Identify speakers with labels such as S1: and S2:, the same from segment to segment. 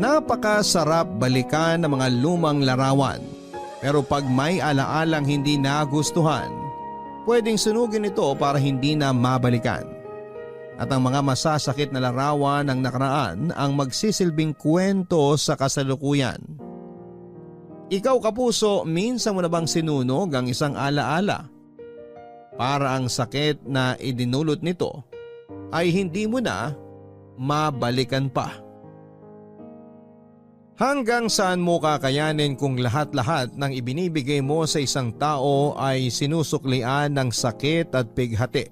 S1: Napakasarap balikan ng mga lumang larawan, pero pag may alaalang hindi nagustuhan, pwedeng sunugin ito para hindi na mabalikan. At ang mga masasakit na larawan ng nakaraan ang magsisilbing kwento sa kasalukuyan. Ikaw kapuso, minsan mo na bang sinunog ang isang alaala? Para ang sakit na idinulot nito ay hindi mo na mabalikan pa. Hanggang saan mo kakayanin kung lahat-lahat ng ibinibigay mo sa isang tao ay sinusuklian ng sakit at pighati?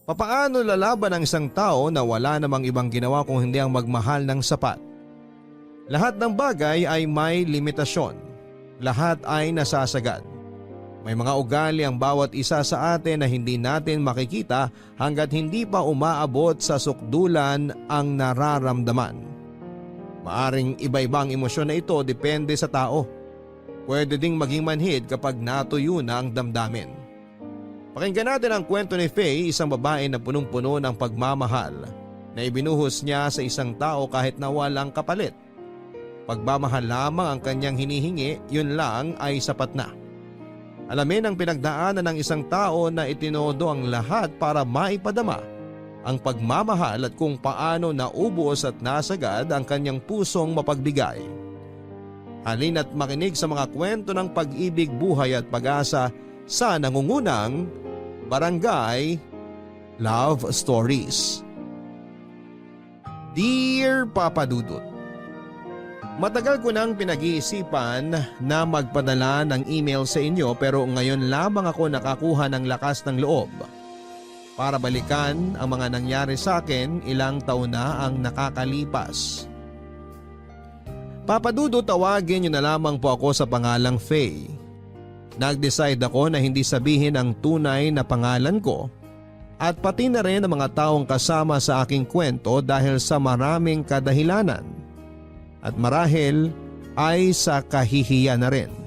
S1: Papaano lalaban ang isang tao na wala namang ibang ginawa kung hindi ang magmahal ng sapat? Lahat ng bagay ay may limitasyon. Lahat ay nasasagad. May mga ugali ang bawat isa sa atin na hindi natin makikita hanggat hindi pa umaabot sa sukdulan ang nararamdaman. Maaring iba-ibang emosyon na ito depende sa tao. Pwede ding maging manhid kapag natuyo na ang damdamin. Pakinggan natin ang kwento ni Faye, isang babae na punong-puno ng pagmamahal na ibinuhos niya sa isang tao kahit na walang kapalit. Pagmamahal lamang ang kanyang hinihingi, yun lang ay sapat na. Alamin ang pinagdaanan ng isang tao na itinodo ang lahat para maipadama ang pagmamahal at kung paano naubos at nasagad ang kanyang pusong mapagbigay. Halina't makinig sa mga kwento ng pag-ibig, buhay at pag-asa sa nangungunang Barangay Love Stories. Dear Papa Dudut, matagal ko nang pinag-iisipan na magpadala ng email sa inyo pero ngayon lamang ako nakakuha ng lakas ng loob para balikan ang mga nangyari sa akin. Ilang taon na ang nakakalipas. Papa Dudut, tawagin niyo na lamang po ako sa pangalang Faye. Nag-decide ako na hindi sabihin ang tunay na pangalan ko at pati na rin ang mga taong kasama sa aking kwento dahil sa maraming kadahilanan at marahil ay sa kahihiyan na rin.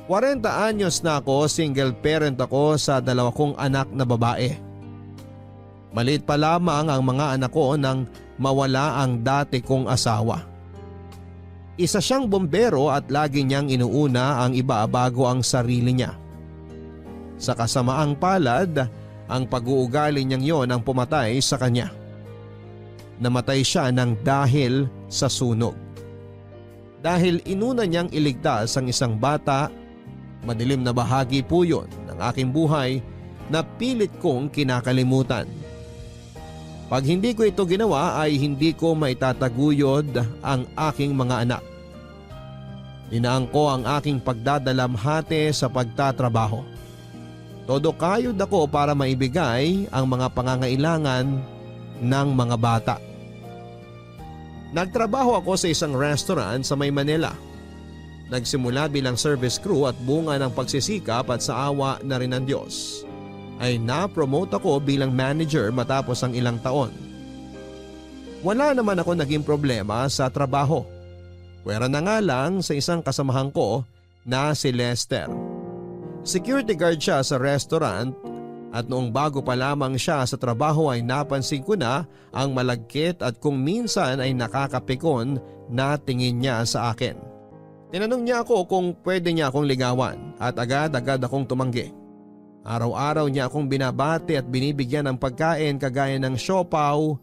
S1: 40 anyos na ako, single parent ako sa 2 kong anak na babae. Maliit pa lamang ang mga anak ko nang mawala ang dati kong asawa. Isa siyang bombero at lagi niyang inuuna ang iba bago ang sarili niya. Sa kasamaang palad, ang pag-uugali niyang yon ang pumatay sa kanya. Namatay siya ng dahil sa sunog. Dahil inuna niyang iligtas ang isang bata, madilim na bahagi po yon ng aking buhay na pilit kong kinakalimutan. Pag hindi ko ito ginawa ay hindi ko maitataguyod ang aking mga anak. Dinaan ko ang aking pagdadalamhati sa pagtatrabaho. Todo kayod ako para maibigay ang mga pangangailangan ng mga bata. Nagtrabaho ako sa isang restaurant sa May Manila. Nagsimula bilang service crew at bunga ng pagsisikap at sa awa na rin ng Diyos ay na-promote ako bilang manager matapos ang ilang taon. Wala naman ako naging problema sa trabaho. Pwera na nga lang sa isang kasamahan ko na si Lester. Security guard siya sa restaurant at noong bago pa lamang siya sa trabaho ay napansin ko na ang malagkit at kung minsan ay nakakapikon na tingin niya sa akin. Tinanong niya ako kung pwede niya akong ligawan at agad-agad akong tumanggi. Araw-araw niya akong binabati at binibigyan ng pagkain kagaya ng siopaw,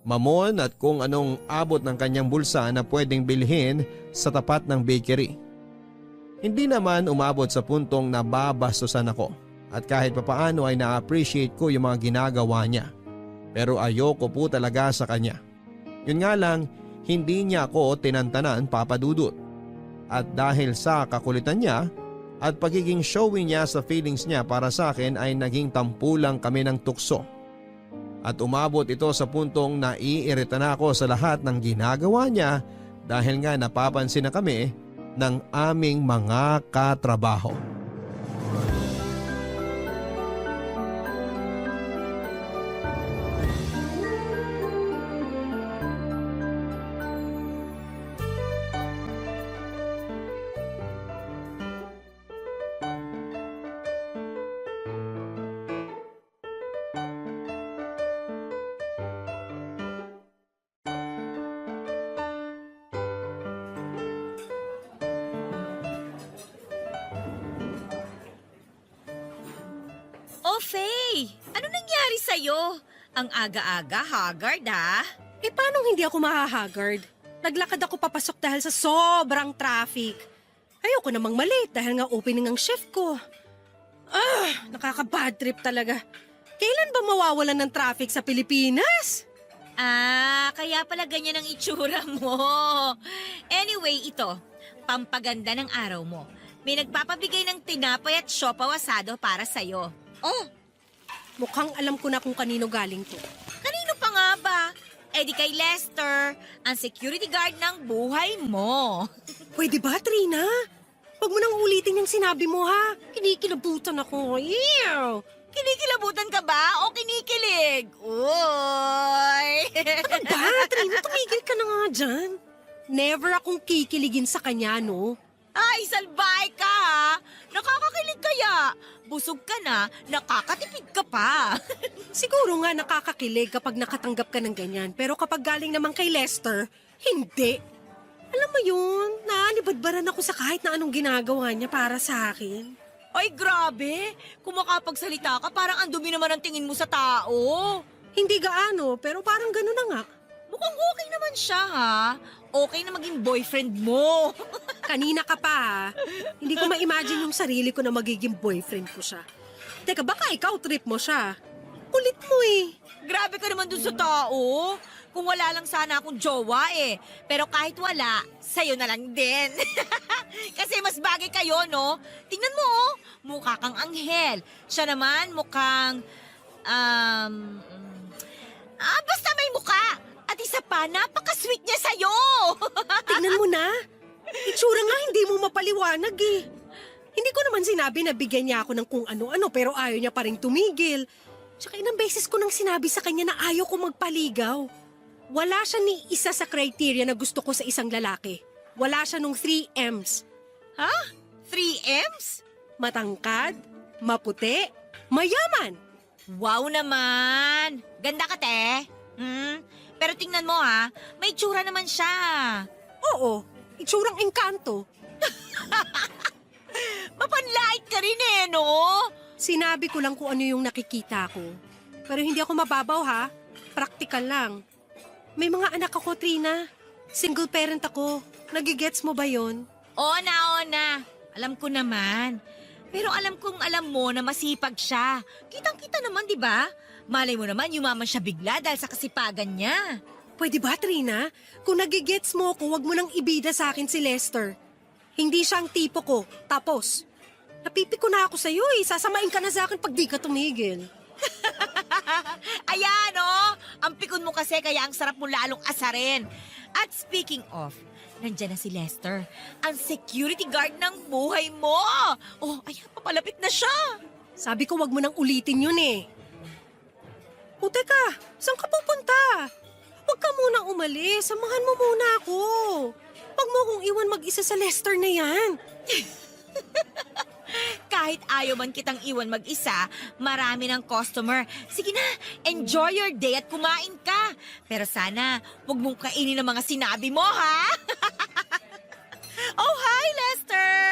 S1: mamon at kung anong abot ng kanyang bulsa na pwedeng bilhin sa tapat ng bakery. Hindi naman umabot sa puntong nababastusan ako at kahit papaano ay na-appreciate ko yung mga ginagawa niya. Pero ayoko po talaga sa kanya. Yun nga lang, hindi niya ako tinantanan, Papa Dudut. At dahil sa kakulitan niya at pagiging showy niya sa feelings niya para sa akin ay naging tampulang kami ng tukso. At umabot ito sa puntong naiirita na ako sa lahat ng ginagawa niya dahil nga napapansin na kami ng aming mga katrabaho.
S2: Oh, Faye! Ano nangyari sa'yo? Ang aga-aga, haggard
S3: Paano hindi ako mahahagard? Naglakad ako papasok dahil sa sobrang traffic. Ayoko namang malate dahil nga opening ang shift ko. Nakaka-bad trip talaga. Kailan ba mawawalan ng traffic sa Pilipinas?
S2: Kaya pala ganyan ang itsura mo. Anyway, ito, pampaganda ng araw mo. May nagpapabigay ng tinapay at siopaw asado para sa'yo. Oh,
S3: Mukhang alam ko na kung kanino galing to.
S2: kanino pa nga ba? Di kay Lester, ang security guard ng buhay mo.
S3: Pwede ba, Trina? Huwag mo nang ulitin yung sinabi mo, ha? Kinikilabutan ako. Ew!
S2: Kinikilabutan ka ba o kinikilig? Uy!
S3: Ba, Trina, tumigil ka na nga dyan. Never akong kikiligin sa kanya, no?
S2: Ay, salbahe ka ha! Nakakakilig kaya! Busog ka na, nakakatipid ka pa.
S3: Siguro nga nakakakilig kapag nakatanggap ka ng ganyan. Pero kapag galing naman kay Lester, hindi. Alam mo yun, naanibadbaran ako sa kahit na anong ginagawa niya para sa akin.
S2: Ay, grabe! Kung makapagsalita ka, parang ang dumi naman ang tingin mo sa tao.
S3: Hindi gaano, pero parang gano'n na nga.
S2: Mukhang okay naman siya ha. Okay na maging boyfriend mo.
S3: Kanina ka pa, ha? Hindi ko ma-imagine yung sarili ko na magiging boyfriend ko siya. Teka, baka ikaw trip mo siya. Kulit mo eh.
S2: Grabe ka naman dun sa tao. Kung wala lang sana akong jowa Pero kahit wala, sa'yo na lang din. Kasi mas bagay kayo, no? Tingnan mo, mukha kang anghel. Siya naman mukhang, basta may mukha. At isa pa, napaka-sweet niya sa'yo.
S3: Tingnan mo na. Itsura nga hindi mo mapaliwanag eh. Hindi ko naman sinabi na bigyan niya ako ng kung ano-ano pero ayaw niya pa rin tumigil. Tsaka ilang beses ko nang sinabi sa kanya na ayaw ko magpaligaw. Wala siya ni isa sa criteria na gusto ko sa isang lalaki. Wala siya nung 3 M's.
S2: Ha? 3 M's?
S3: Matangkad, maputi, mayaman.
S2: Wow naman! Ganda ka, te. Pero tingnan mo may tsura naman siya.
S3: Oo, itsurang engkanto.
S2: Mapanlait ka rin no?
S3: Sinabi ko lang kung ano yung nakikita ko. Pero hindi ako mababaw ha. Praktikal lang. May mga anak ako, Trina. Single parent ako. Nagigets mo ba yon?
S2: Oo na. Alam ko naman. Pero alam kong alam mo na masipag siya. Kitang-kita naman, di ba? Malay mo naman, yumaman siya bigla dahil sa kasipagan niya.
S3: Pwede ba, Trina? Kung nagigets mo ako, wag mo nang ibida sa akin si Lester. Hindi siya ang tipo ko. Tapos, napipiko na ako sa'yo eh. Sasamain ka na sa akin pag di ka tumigil.
S2: Ayan, ang pikon mo kasi kaya ang sarap mo lalong asarin. At speaking of, nandyan na si Lester, ang security guard ng buhay mo. Oh, ayan, papalapit na siya.
S3: Sabi ko wag mo nang ulitin yun eh. O teka, saan ka pupunta? Huwag ka munang umalis, samahan mo muna ako. Huwag mo akong iwan mag-isa sa Lester na yan.
S2: Kahit ayaw man kitang iwan mag-isa, marami ng customer. Sige na, enjoy your day at kumain ka. Pero sana, huwag mong kainin ang mga sinabi mo, ha? Oh, hi, Lester!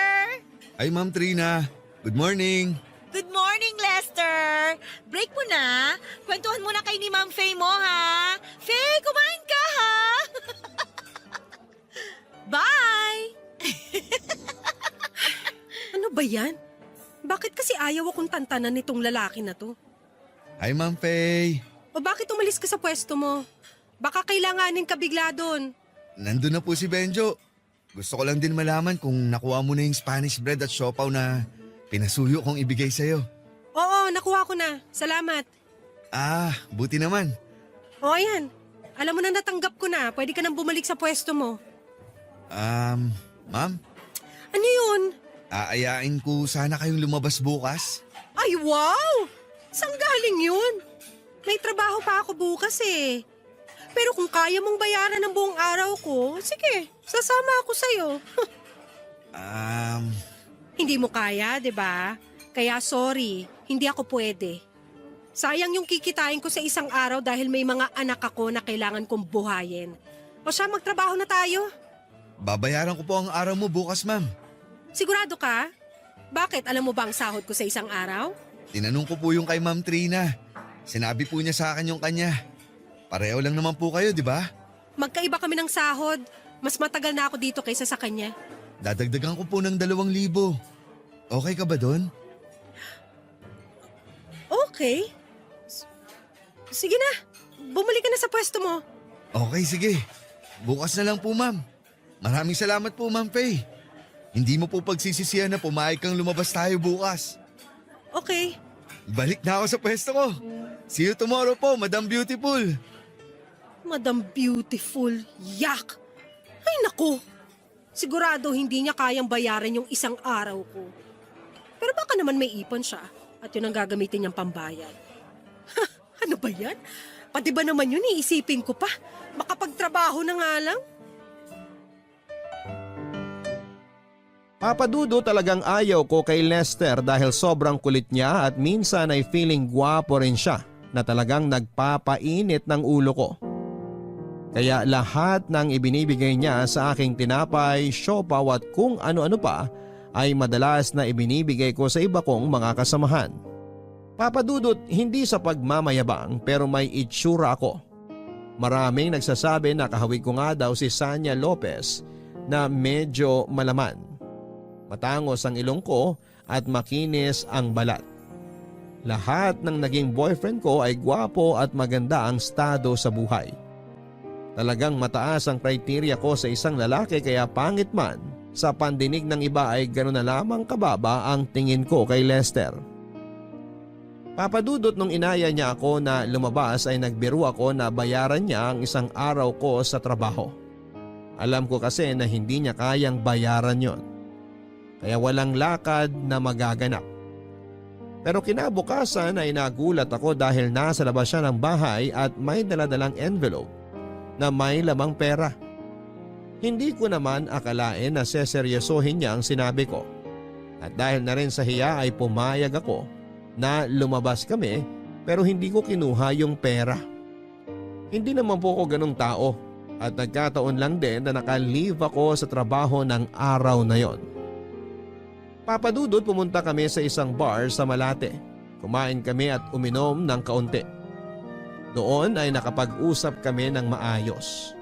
S4: Ay, Ma'am Trina. Good morning.
S2: Good morning, Lester! Break mo na. Kwentuhan muna kay ni Ma'am Faye mo, ha? Faye, kumain ka, ha? Bye!
S3: Ano ba yan? Bakit kasi ayaw akong tantanan nitong lalaki na to?
S4: Hi, Ma'am Faye.
S3: O bakit umalis ka sa pwesto mo? Baka kailanganin ka bigla doon.
S4: Nandun na po si Benjo. Gusto ko lang din malaman kung nakuha mo na yung Spanish bread at siopaw na pinasuyo kong ibigay sa'yo.
S3: Oo, nakuha ko na. Salamat.
S4: Buti naman.
S3: O ayan, alam mo na natanggap ko na. Pwede ka nang bumalik sa pwesto mo.
S4: Ma'am,
S3: Ano yun?
S4: aayain ko sana kayong lumabas bukas.
S3: Ay, wow! Saan galing yun? May trabaho pa ako bukas eh. Pero kung kaya mong bayaran ng buong araw ko, sige, sasama ako sa'yo. Hindi mo kaya, di ba? Kaya sorry, hindi ako pwede. Sayang yung kikitain ko sa isang araw dahil may mga anak ako na kailangan kong buhayin. O siya, magtrabaho na tayo.
S4: Babayaran ko po ang araw mo bukas, ma'am.
S3: Sigurado ka? Bakit? Alam mo ba ang sahod ko sa isang araw?
S4: Tinanong ko po yung kay Ma'am Trina. Sinabi po niya sa akin yung kanya. Pareho lang naman po kayo, di ba?
S3: Magkaiba kami ng sahod. Mas matagal na ako dito kaysa sa kanya.
S4: Dadagdagan ko po ng 2,000. Okay ka ba doon?
S3: Okay. Sige na. Bumalik ka na sa pwesto mo.
S4: Okay, sige. Bukas na lang po, ma'am. Maraming salamat po, Ma'am Faye. Hindi mo po pagsisisihan na pumayag kang lumabas tayo bukas.
S3: Okay.
S4: Balik na ako sa pwesto ko. See you tomorrow po, Madam Beautiful.
S3: Madam Beautiful. Yak! Ay naku! Sigurado hindi niya kayang bayaran yung isang araw ko. Pero baka naman may ipon siya at yun ang gagamitin niyang pambayad. Ha, ano ba yan? Pati ba naman yun iisipin ko pa? Makapagtrabaho na nga lang?
S1: Papadudo talagang ayaw ko kay Lester dahil sobrang kulit niya at minsan ay feeling gwapo rin siya na talagang nagpapainit ng ulo ko. Kaya lahat ng ibinibigay niya sa aking tinapay, siopaw at kung ano-ano pa ay madalas na ibinibigay ko sa iba kong mga kasamahan. Papadudot hindi sa pagmamayabang pero may itsura ako. Maraming nagsasabi na kahawig ko nga daw si Sanya Lopez na medyo malaman. Matangos ang ilong ko at makinis ang balat. Lahat ng naging boyfriend ko ay gwapo at maganda ang estado sa buhay. Talagang mataas ang kriteria ko sa isang lalaki kaya pangit man sa pandinig ng iba ay gano'n na lamang kababa ang tingin ko kay Lester. Papadudot nung inaya niya ako na lumabas ay nagbiro ako na bayaran niya ang isang araw ko sa trabaho. Alam ko kasi na hindi niya kayang bayaran yon. Kaya walang lakad na magaganap. Pero kinabukasan ay nagulat ako dahil nasa labas siya ng bahay at may daladalang envelope na may lamang pera. Hindi ko naman akalain na seseryosohin niya ang sinabi ko. At dahil na rin sa hiya ay pumayag ako na lumabas kami pero hindi ko kinuha yung pera. Hindi naman po ako ganong tao at nagkataon lang din na naka-leave ako sa trabaho ng araw na yon. Papadudot pumunta kami sa isang bar sa Malate. Kumain kami at uminom ng kaunti. Doon ay nakapag-usap kami ng maayos.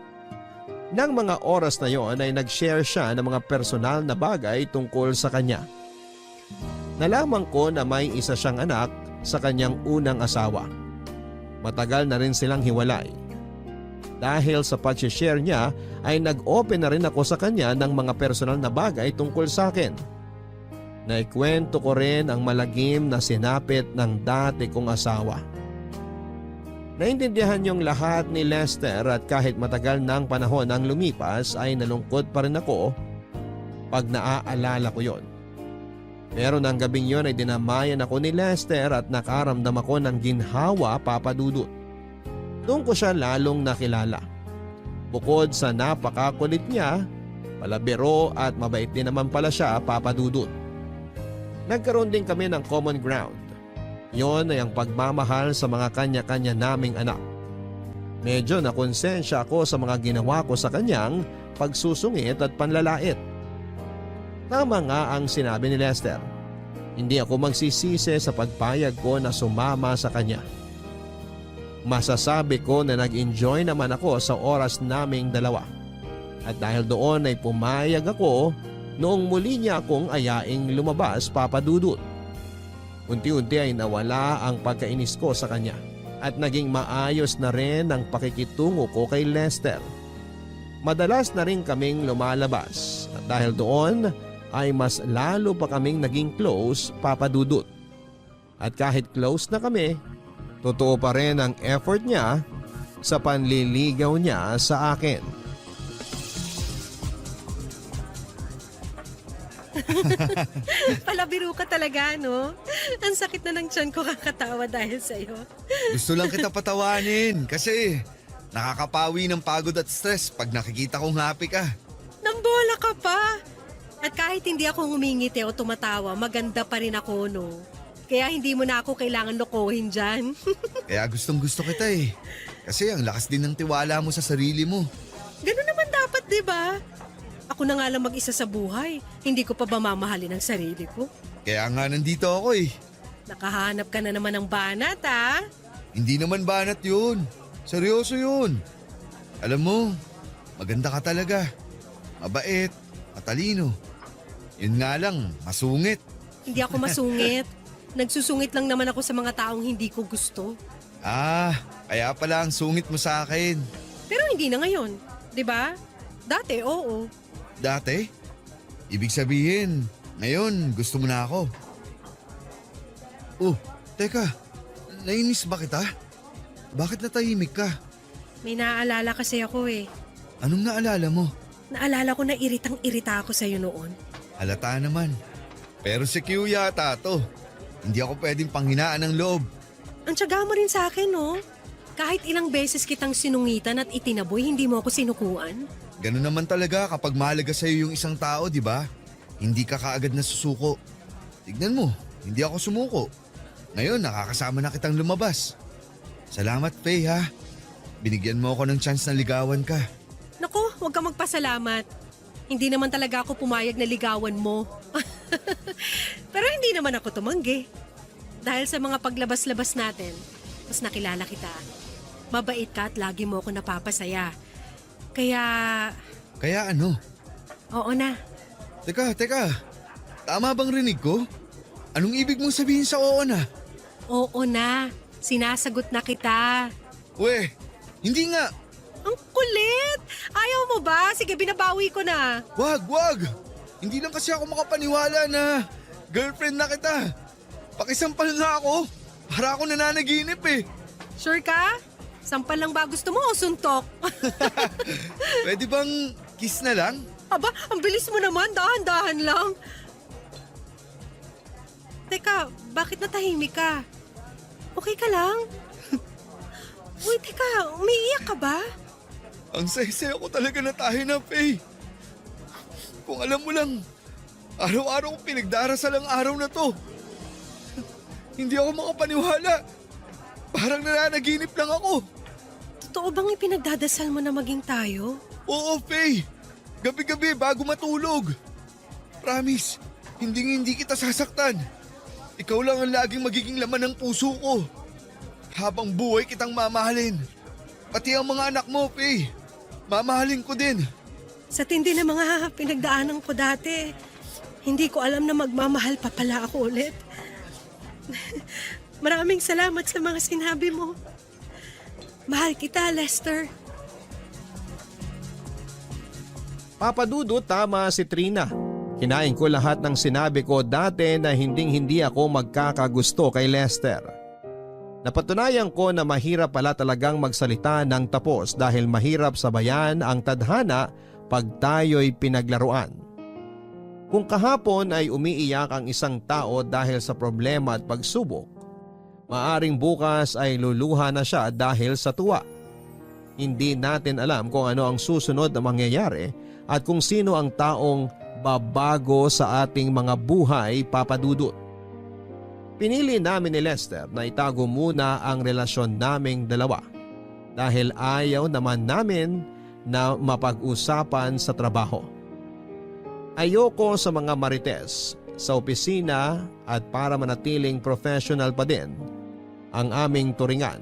S1: Nang mga oras na yon ay nag-share siya ng mga personal na bagay tungkol sa kanya. Nalaman ko na may isa siyang anak sa kanyang unang asawa. Matagal na rin silang hiwalay. Dahil sa pag-share niya ay nag-open na rin ako sa kanya ng mga personal na bagay tungkol sa akin. Naikwento ko rin ang malagim na sinapit ng dati kong asawa. Naintindihan yung lahat ni Lester at kahit matagal ng panahon ang lumipas ay nalungkot pa rin ako pag naaalala ko yon. Pero ng gabing yon ay dinamayan ako ni Lester at nakaramdam ako ng ginhawa, Papadudot. Doon ko siya lalong nakilala. Bukod sa napakakulit niya, palabiro at mabait din naman pala siya, Papadudot. Nagkaroon din kami ng common ground. Yon ay ang pagmamahal sa mga kanya-kanya naming anak. Medyo nakonsensya ako sa mga ginawa ko sa kanyang pagsusungit at panlalait. Tama nga ang sinabi ni Lester. Hindi ako magsisisi sa pagpayag ko na sumama sa kanya. Masasabi ko na nag-enjoy naman ako sa oras naming dalawa. At dahil doon ay pumayag ako noong muli niya akong ayaing lumabas, Papadudot. Unti-unti ay nawala ang pagkainis ko sa kanya at naging maayos na rin ang pakikitungo ko kay Lester. Madalas na rin kaming lumalabas at dahil doon ay mas lalo pa kaming naging close, Papadudot. At kahit close na kami, totoo pa rin ang effort niya sa panliligaw niya sa akin.
S3: Palabiro ka talaga, no? Ang sakit na ng tiyan ko kakatawa dahil sa'yo.
S4: Gusto lang kita patawanin kasi nakakapawi ng pagod at stress pag nakikita kong happy ka.
S3: Nambola ka pa. At kahit hindi ako humingiti o tumatawa, maganda pa rin ako, no? Kaya hindi mo na ako kailangan lokohin dyan.
S4: Kaya gustong gusto kita eh. Kasi ang lakas din ng tiwala mo sa sarili mo.
S3: Ganun naman dapat, di ba? Ako na nga lang mag-isa sa buhay. Hindi ko pa ba mamahalin ang sarili ko?
S4: Kaya nga nandito ako eh.
S3: Nakahanap ka na naman ng banat, ha?
S4: Hindi naman banat yun. Seryoso yun. Alam mo, maganda ka talaga. Mabait, matalino. Yun nga lang, masungit.
S3: Hindi ako masungit. Nagsusungit lang naman ako sa mga taong hindi ko gusto.
S4: Kaya pala ang sungit mo sa akin.
S3: Pero hindi na ngayon, di ba? Dati, oo.
S4: Dati? Ibig sabihin, ngayon gusto mo na ako. Oh, teka, nainis ba kita? Bakit natahimik ka?
S3: May naaalala kasi ako eh.
S4: Anong naalala mo?
S3: Naalala ko na iritang-irita ako sa'yo noon.
S4: Halata naman. Pero si Q yata to. Hindi ako pwedeng panghinaan ng loob.
S3: Ang tiyaga mo rin sa akin, no? Kahit ilang beses kitang sinungitan at itinaboy, hindi mo ako sinukuan.
S4: Ganun naman talaga kapag mahalaga sa'yo yung isang tao, di ba? Hindi ka kaagad na susuko. Tignan mo, hindi ako sumuko. Ngayon, nakakasama na kitang lumabas. Salamat, Faye, ha? Binigyan mo ako ng chance na ligawan ka.
S3: Naku, huwag ka magpasalamat. Hindi naman talaga ako pumayag na ligawan mo. Pero hindi naman ako tumanggi. Dahil sa mga paglabas-labas natin, mas nakilala kita. Mabait ka at lagi mo ako napapasaya. Kaya...
S4: Kaya ano?
S3: Oo na.
S4: Teka. Tama bang rinig ko? Anong ibig mong sabihin sa oo na?
S3: Oo na. Sinasagot na kita.
S4: We, hindi nga.
S3: Ang kulit! Ayaw mo ba? Sige, binabawi ko na.
S4: Wag! Hindi lang kasi ako makapaniwala na girlfriend na kita. Pakisampal nga ako. Para ako nananaginip eh.
S3: Sure ka? Sampal lang ba gusto mo o suntok?
S4: Pwede bang kiss na lang?
S3: Aba, ang bilis mo naman. Dahan-dahan lang. Teka, bakit natahimik ka? Okay ka lang? Uy, teka, umiiyak ka ba?
S4: Ang saya-saya ko talaga na tayo na, Faye. Kung alam mo lang, araw-araw kong pinagdarasal ang araw na to. Hindi ako makapaniwala. Parang nananaginip lang ako.
S3: Totoo bang ipinagdadasal mo na maging tayo?
S4: Oo, Faye. Gabi-gabi bago matulog. Promise, hindi kita sasaktan. Ikaw lang ang laging magiging laman ng puso ko. Habang buhay kitang mamahalin. Pati ang mga anak mo, Faye. Mamahalin ko din.
S3: Sa tindi ng mga pinagdaanan ko dati, hindi ko alam na magmamahal pa pala ako ulit. Maraming salamat sa mga sinabi mo. Mahal kita, Lester.
S1: Papadudot, tama si Trina. Kinain ko lahat ng sinabi ko dati na hindi ako magkakagusto kay Lester. Napatunayan ko na mahirap pala talagang magsalita ng tapos dahil mahirap sabayan ang tadhana pag tayo'y pinaglaruan. Kung kahapon ay umiiyak ang isang tao dahil sa problema at pagsubok, maaring bukas ay luluha na siya dahil sa tuwa. Hindi natin alam kung ano ang susunod na mangyayari at kung sino ang taong babago sa ating mga buhay, papadudot. Pinili namin ni Lester na itago muna ang relasyon naming dalawa dahil ayaw naman namin na mapag-usapan sa trabaho. Ayoko sa mga marites sa opisina at para manatiling professional pa din ang aming turingan.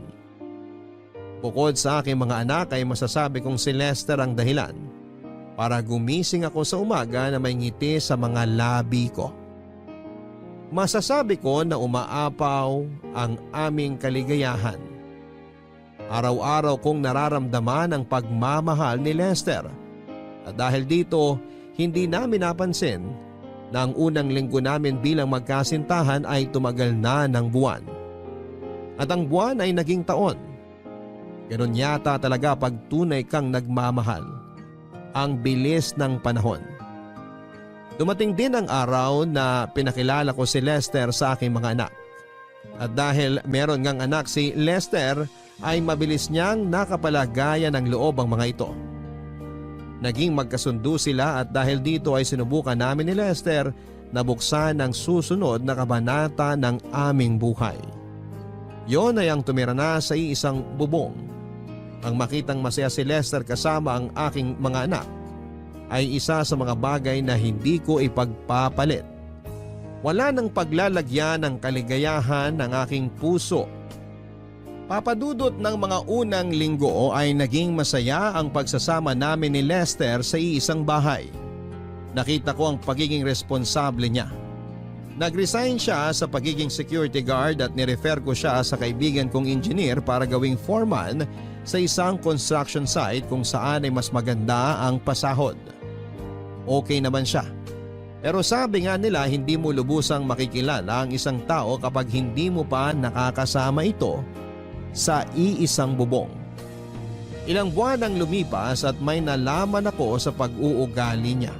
S1: Bukod sa aking mga anak ay masasabi kong si Lester ang dahilan para gumising ako sa umaga na may ngiti sa mga labi ko. Masasabi ko na umaapaw ang aming kaligayahan. Araw-araw kong nararamdaman ang pagmamahal ni Lester at dahil dito hindi namin napansin na ang unang linggo namin bilang magkasintahan ay tumagal na ng buwan. At ang buwan ay naging taon. Ganon yata talaga pag tunay kang nagmamahal. Ang bilis ng panahon. Dumating din ang araw na pinakilala ko si Lester sa aking mga anak. At dahil meron ngang anak si Lester ay mabilis niyang nakapalagaya ng loob ang mga ito. Naging magkasundo sila at dahil dito ay sinubukan namin ni Lester na buksan ang susunod na kabanata ng aming buhay. Yon ay ang tumira na sa iisang bubong. Ang makitang masaya si Lester kasama ang aking mga anak ay isa sa mga bagay na hindi ko ipagpapalit. Wala nang paglalagyan ng kaligayahan ng aking puso. Papadudot ng mga unang linggo ay naging masaya ang pagsasama namin ni Lester sa iisang bahay. Nakita ko ang pagiging responsable niya. Nag-resign siya sa pagiging security guard at nirefer ko siya sa kaibigan kong engineer para gawing foreman sa isang construction site kung saan ay mas maganda ang pasahod. Okay naman siya. Pero sabi nga nila hindi mo lubusang makikilala ang isang tao kapag hindi mo pa nakakasama ito sa iisang bubong. Ilang buwan ang lumipas at may nalaman ako sa pag-uugali niya.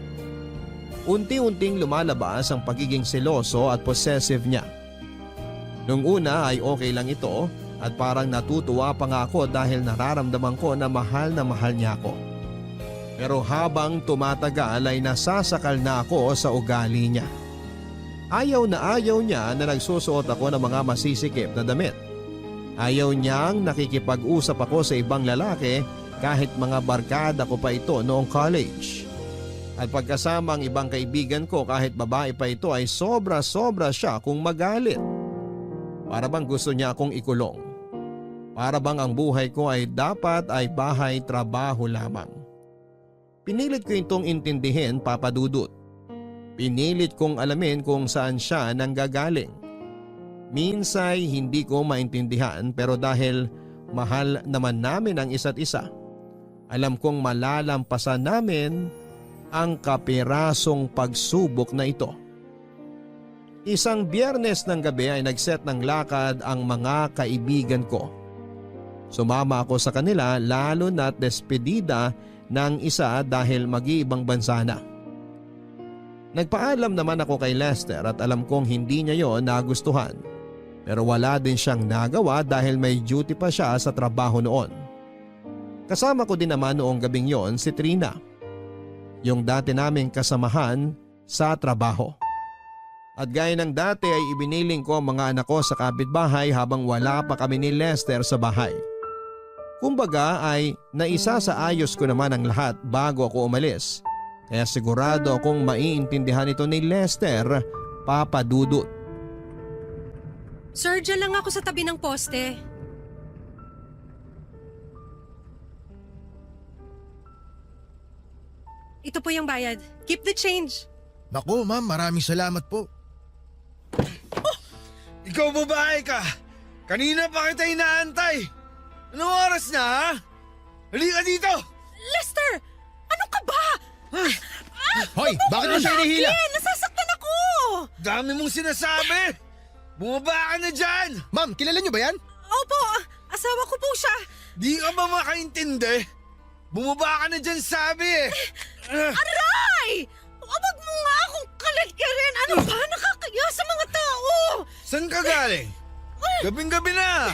S1: Unti-unting lumalabas ang pagiging seloso at possessive niya. Nung una ay okay lang ito at parang natutuwa pa nga ako dahil nararamdaman ko na mahal niya ako. Pero habang tumatagal ay nasasakal na ako sa ugali niya. Ayaw niya na nagsusuot ako ng mga masisikip na damit. Ayaw niyang nakikipag-usap ako sa ibang lalaki kahit mga barkada ko pa ito noong college. At pagkasama ang ibang kaibigan ko kahit babae pa ito ay sobra-sobra siya kung magalit. Para bang gusto niya akong ikulong. Para bang ang buhay ko ay dapat ay bahay-trabaho lamang. Pinilit ko itong intindihin, Papa Dudut. Pinilit kong alamin kung saan siya nanggagaling. Minsay hindi ko maintindihan pero dahil mahal naman namin ang isa't isa, alam kong malalampasan namin ang kapirasong pagsubok na ito. Isang Biyernes ng gabi ay nagset ng lakad ang mga kaibigan ko. Sumama ako sa kanila lalo na't despedida ng isa dahil mag-iibang bansa na. Nagpaalam naman ako kay Lester at alam kong hindi niya yon nagustuhan. Pero wala din siyang nagawa dahil may duty pa siya sa trabaho noon. Kasama ko din naman noong gabing yon si Trina. Yung dati naming kasamahan sa trabaho. At gaya ng dati ay ibiniling ko ang mga anak ko sa kapitbahay habang wala pa kami ni Lester sa bahay. Kumbaga ay naisa sa ayos ko naman ang lahat bago ako umalis. Kaya sigurado akong maiintindihan ito ni Lester, Papa Dudut.
S3: Sir, dyan lang ako sa tabi ng poste. Ito po yung bayad. Keep the change.
S5: Naku, ma'am, maraming salamat po.
S4: Ikaw babae ka! Kanina pa kita inaantay! Anong oras na ha? Halika dito!
S3: Lester! Ano ka ba?
S5: Hoy, bakit mo siya hinihila?
S3: Nasasaktan ako!
S4: Dami mong sinasabi! Bumaba ka na dyan!
S5: Ma'am, kilala niyo ba yan?
S3: Opo, asawa ko po siya.
S4: Di ka ba makaintindi? Bumaba ka na dyan sabi eh!
S3: Aray! Wag mo nga akong kalat ka rin. Ano ba? Nakakaya sa mga tao.
S4: Saan ka galing? Gabing-gabi na!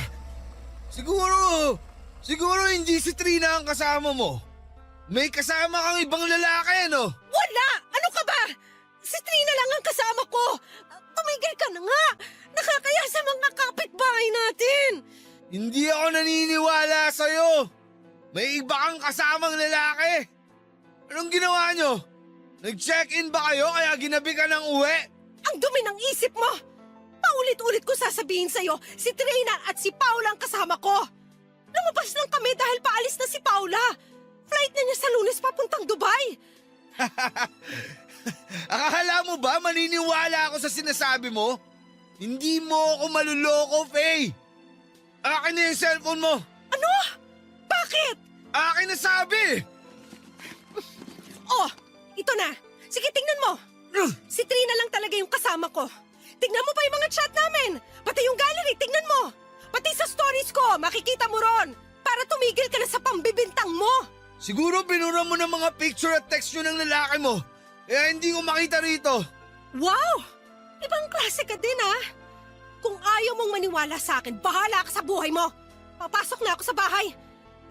S4: Siguro hindi si Trina ang kasama mo. May kasama kang ibang lalaki, no?
S3: Wala! Ano ka ba? Si Trina lang ang kasama ko. Tumigil ka na nga. Nakakaya sa mga kapitbahay natin.
S4: Hindi ako naniniwala sa'yo. May iba kang kasamang lalaki. Anong ginawa nyo? Nag-check-in ba kayo kaya ginabi ka ng uwi?
S3: Ang dumi ng isip mo. Paulit-ulit ko sasabihin sa'yo, si Trina at si Paula ang kasama ko. Lumabas lang kami dahil paalis na si Paula. Flight na niya sa Lunes papuntang Dubai.
S4: Akala mo ba maniniwala ako sa sinasabi mo? Hindi mo ako maluloko, Faye. Akin na yung cellphone mo.
S3: Ano? Bakit?
S4: Akin na sabi!
S3: Oh, ito na. Sige, tingnan mo. Si Trina lang talaga yung kasama ko. Tingnan mo pa yung mga chat namin. Pati yung gallery, tingnan mo. Pati sa stories ko, makikita mo ron. Para tumigil ka na sa pambibintang mo.
S4: Siguro binura mo ng mga picture at text nyo ng lalaki mo. Kaya hindi ko makita rito.
S3: Wow! Ibang klase ka din, ha? Kung ayaw mong maniwala sa akin, bahala ka sa buhay mo. Papasok na ako sa bahay.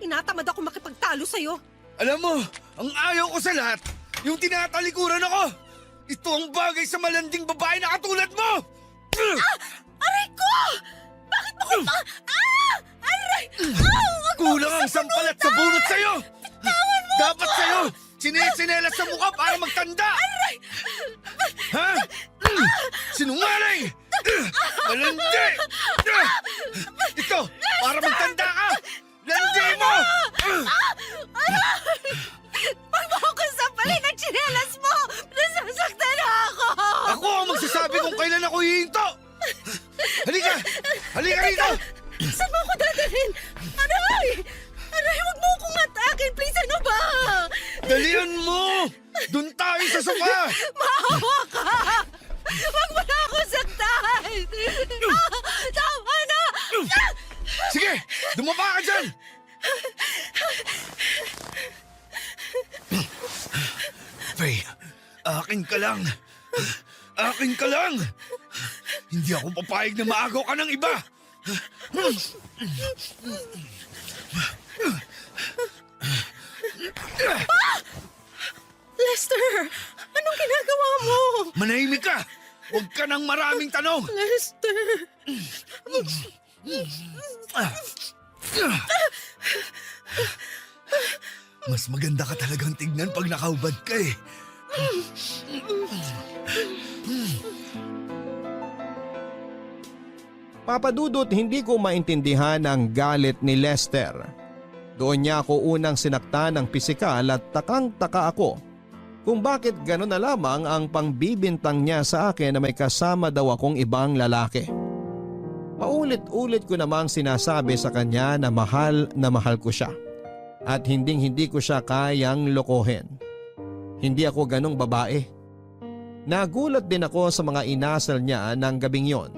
S3: Tinatamad ako makipagtalo sa'yo.
S4: Alam mo, ang ayaw ko sa lahat, yung tinatalikuran ako. Ito ang bagay sa malanding babae na katulad mo!
S3: Aray ko! Bakit mo ko pa? Aray!
S4: Kulang ang sampalat sa bunot sa'yo! Dapat sa'yo, sinelas sa mukha para magtanda!
S3: Aray!
S4: Ha? Sinungaling! Malandi! Ito, para magtanda ka! Landi mo!
S2: Pag mo ako sampalin ng tsinelas mo, nasasaktan na ako!
S4: Ako ang magsasabi kung kailan ako hihinto! Halika! Halika rito!
S3: Saan mo ako dadalhin? Aray! Aray, huwag mo akong atakin. Please, ano ba?
S4: Dalian mo! Doon tayo sa sofa!
S2: Maawa ka! Huwag mo na ako saktan! Tama na!
S4: Sige! Dumapa ka dyan! Faye, akin ka lang. Akin ka lang. Hindi ako papayag na maagaw ka ng iba.
S3: Lester, anong ginagawa mo?
S4: Manahimik ka! Huwag ka ng maraming tanong!
S3: Lester.
S4: Mas maganda ka talagang tignan pag nakaubad ka eh.
S1: Papadudot, hindi ko maintindihan ang galit ni Lester. Doon niya ako unang sinaktan ng pisikal at takang-taka ako kung bakit gano'n na lamang ang pangbibintang niya sa akin na may kasama daw akong ibang lalaki. Paulit-ulit ko namang sinasabi sa kanya na mahal ko siya at hindi ko siya kayang lokohin. Hindi ako ganong babae. Nagulat din ako sa mga inasal niya ng gabing yon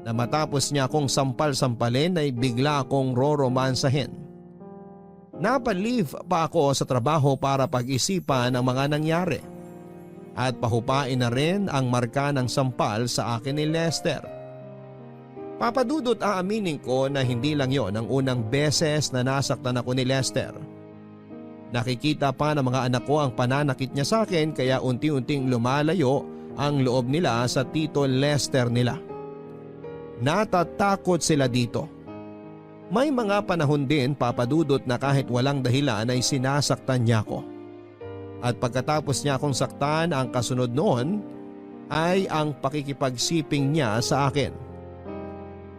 S1: na matapos niya akong sampal-sampalin ay bigla akong roromansahin. Napalive pa ako sa trabaho para pag-isipan ang mga nangyari at pahupain na rin ang marka ng sampal sa akin ni Lester. Papadudot, aaminin ko na hindi lang yon ang unang beses na nasaktan ako ni Lester. Nakikita pa ng mga anak ko ang pananakit niya sa akin kaya unti-unting lumalayo ang loob nila sa Tito Lester nila. Natatakot sila dito. May mga panahon din, papadudot, na kahit walang dahilan ay sinasaktan niya ako. At pagkatapos niya akong saktan, ang kasunod noon ay ang pakikipagsiping niya sa akin.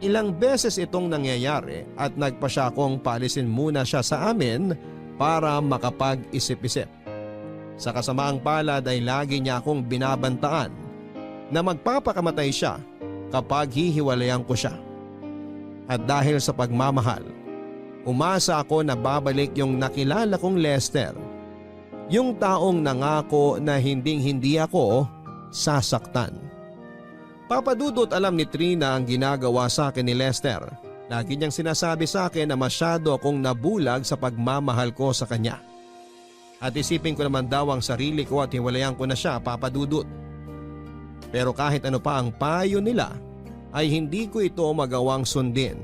S1: Ilang beses itong nangyayari at nagpa siya akong paalisin muna siya sa amin para makapag-isip-isip. Sa kasamaang palad ay lagi niya akong binabantaan na magpapakamatay siya kapag hihiwalayan ko siya. At dahil sa pagmamahal, umasa ako na babalik yung nakilala kong Lester, yung taong nangako na hindi ako sasaktan. Papadudot, alam ni Trina ang ginagawa sa akin ni Lester. Lagi niyang sinasabi sa akin na masyado akong nabulag sa pagmamahal ko sa kanya. At isipin ko naman daw ang sarili ko at hiwalayan ko na siya, papadudot. Pero kahit ano pa ang payo nila, ay hindi ko ito magawang sundin.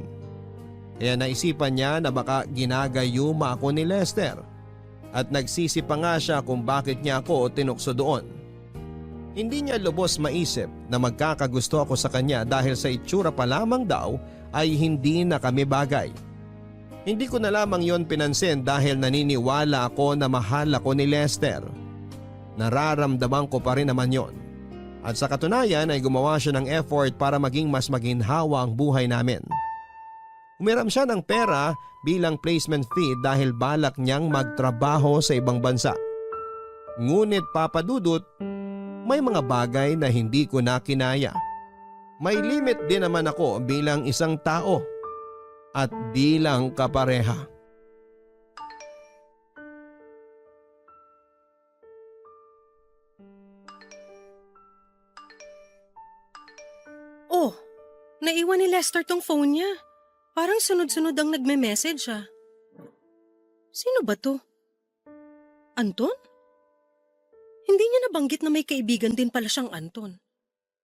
S1: Kaya naisipan niya na baka ginagayuma ako ni Lester at nagsisi pa nga siya kung bakit niya ako tinukso doon. Hindi niya lubos maisip na magkakagusto ako sa kanya dahil sa itsura pa lamang daw ay hindi na kami bagay. Hindi ko na lamang yon pinansin dahil naniniwala ako na mahal ako ni Lester. Nararamdaman ko pa rin naman yon. At sa katunayan ay gumawa siya ng effort para maging mas maginhawa ang buhay namin. Umiram siya ng pera bilang placement fee dahil balak niyang magtrabaho sa ibang bansa. Ngunit, papadudot, may mga bagay na hindi ko na kinaya. May limit din naman ako bilang isang tao at bilang kapareha.
S3: Oh, naiwan ni Lester tong phone niya. Parang sunod-sunod ang nagme-message ah. Sino ba to? Anton? Hindi niya nabanggit na may kaibigan din pala siyang Anton.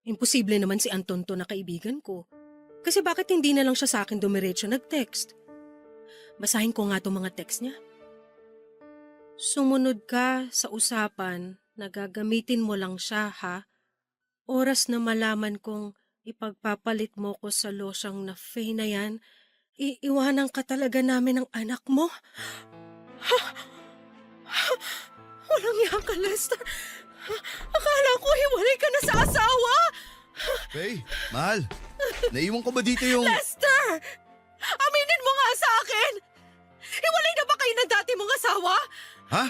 S3: Imposible naman si Anton to na kaibigan ko. Kasi bakit hindi na lang siya sa akin dumiretso nag-text? Basahin ko nga itong mga text niya. Sumunod ka sa usapan na gagamitin mo lang siya ha. Oras na malaman kong ipagpapalit mo ko sa losyang na Faye na yan, iiwanan ka talaga namin ng anak mo. Walang iya ka, Lester. Akala ko hiwalay ka na sa asawa!
S4: Faye, mahal. Naiwan ko ba dito yung...
S3: Lester! Aminin mo nga sa akin! Hiwalay na ba kayo ng dati mong asawa?
S4: Ha?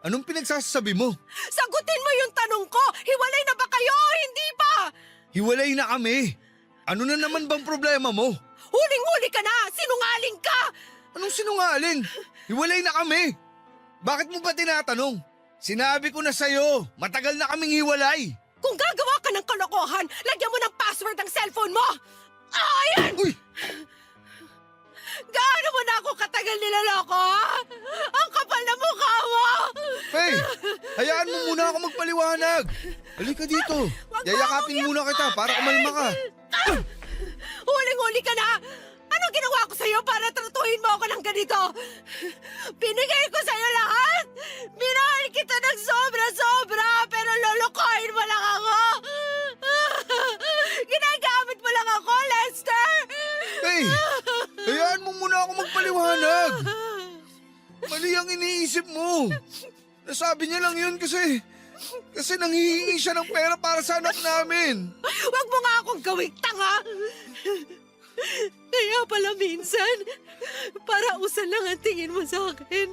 S4: Anong pinagsasabi mo?
S3: Sagutin mo yung tanong ko! Hiwalay na ba kayo o hindi pa?
S4: Hiwalay na kami. Ano na naman bang problema mo?
S3: Huling-huli ka na! Sinungaling ka!
S4: Anong sinungaling? Hiwalay na kami. Bakit mo ba tinatanong? Sinabi ko na sa'yo, matagal na kaming hiwalay.
S3: Kung gagawa ka ng kalokohan, lagyan mo ng password ang cellphone mo! Ayan!
S4: Uy!
S3: Gaano mo na ako katagal niloloko, ha? Ang kapal na mukha mo!
S4: Faye, hayaan mo muna ako magpaliwanag. Halika dito. Yayakapin muna kita para kumalma ka.
S3: Huling-huli ka na! Anong ginawa ko sa'yo para tratuhin mo ako ng ganito? Binigay ko sa'yo lahat! Minahal kita ng sobra-sobra, pero lolokohin mo lang ako! Ginagamit mo lang ako, Lester!
S4: Faye, hayaan mo muna ako magpaliwanag. Mali ang iniisip mo. Nasabi niya lang yun kasi nanghihingi siya ng pera para sa anak namin.
S3: Huwag mo nga akong gawing tanga! Kaya pala minsan, para usal lang ang tingin mo sa akin.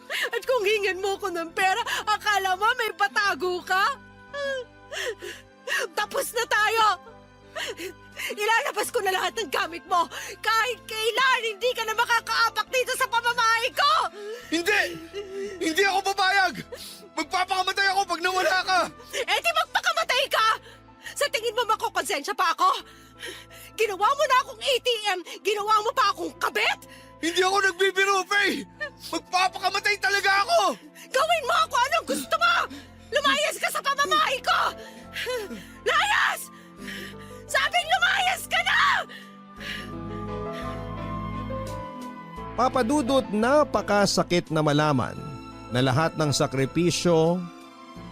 S3: At kung hingan mo ko ng pera, akala mo may patago ka? Tapos na tayo! Ilalabas ko na lahat ng gamit mo. Kahit kailan, hindi ka na makakaapak dito sa pamamahay ko!
S4: Hindi! Hindi ako papayag! Magpapakamatay ako pag nawala ka!
S3: Eh di magpakamatay ka! Sa tingin mo makukonsensya pa ako? Ginawa mo na akong ATM, ginawa mo pa akong kabit?
S4: Hindi ako nagbibiro, Faye! Magpapakamatay talaga ako!
S3: Gawin mo ako anong gusto mo! Lumayas ka sa pamamahay ko! Layas! Sabing lumayas ka na!
S1: Papadudot, napakasakit na malaman na lahat ng sakripisyo,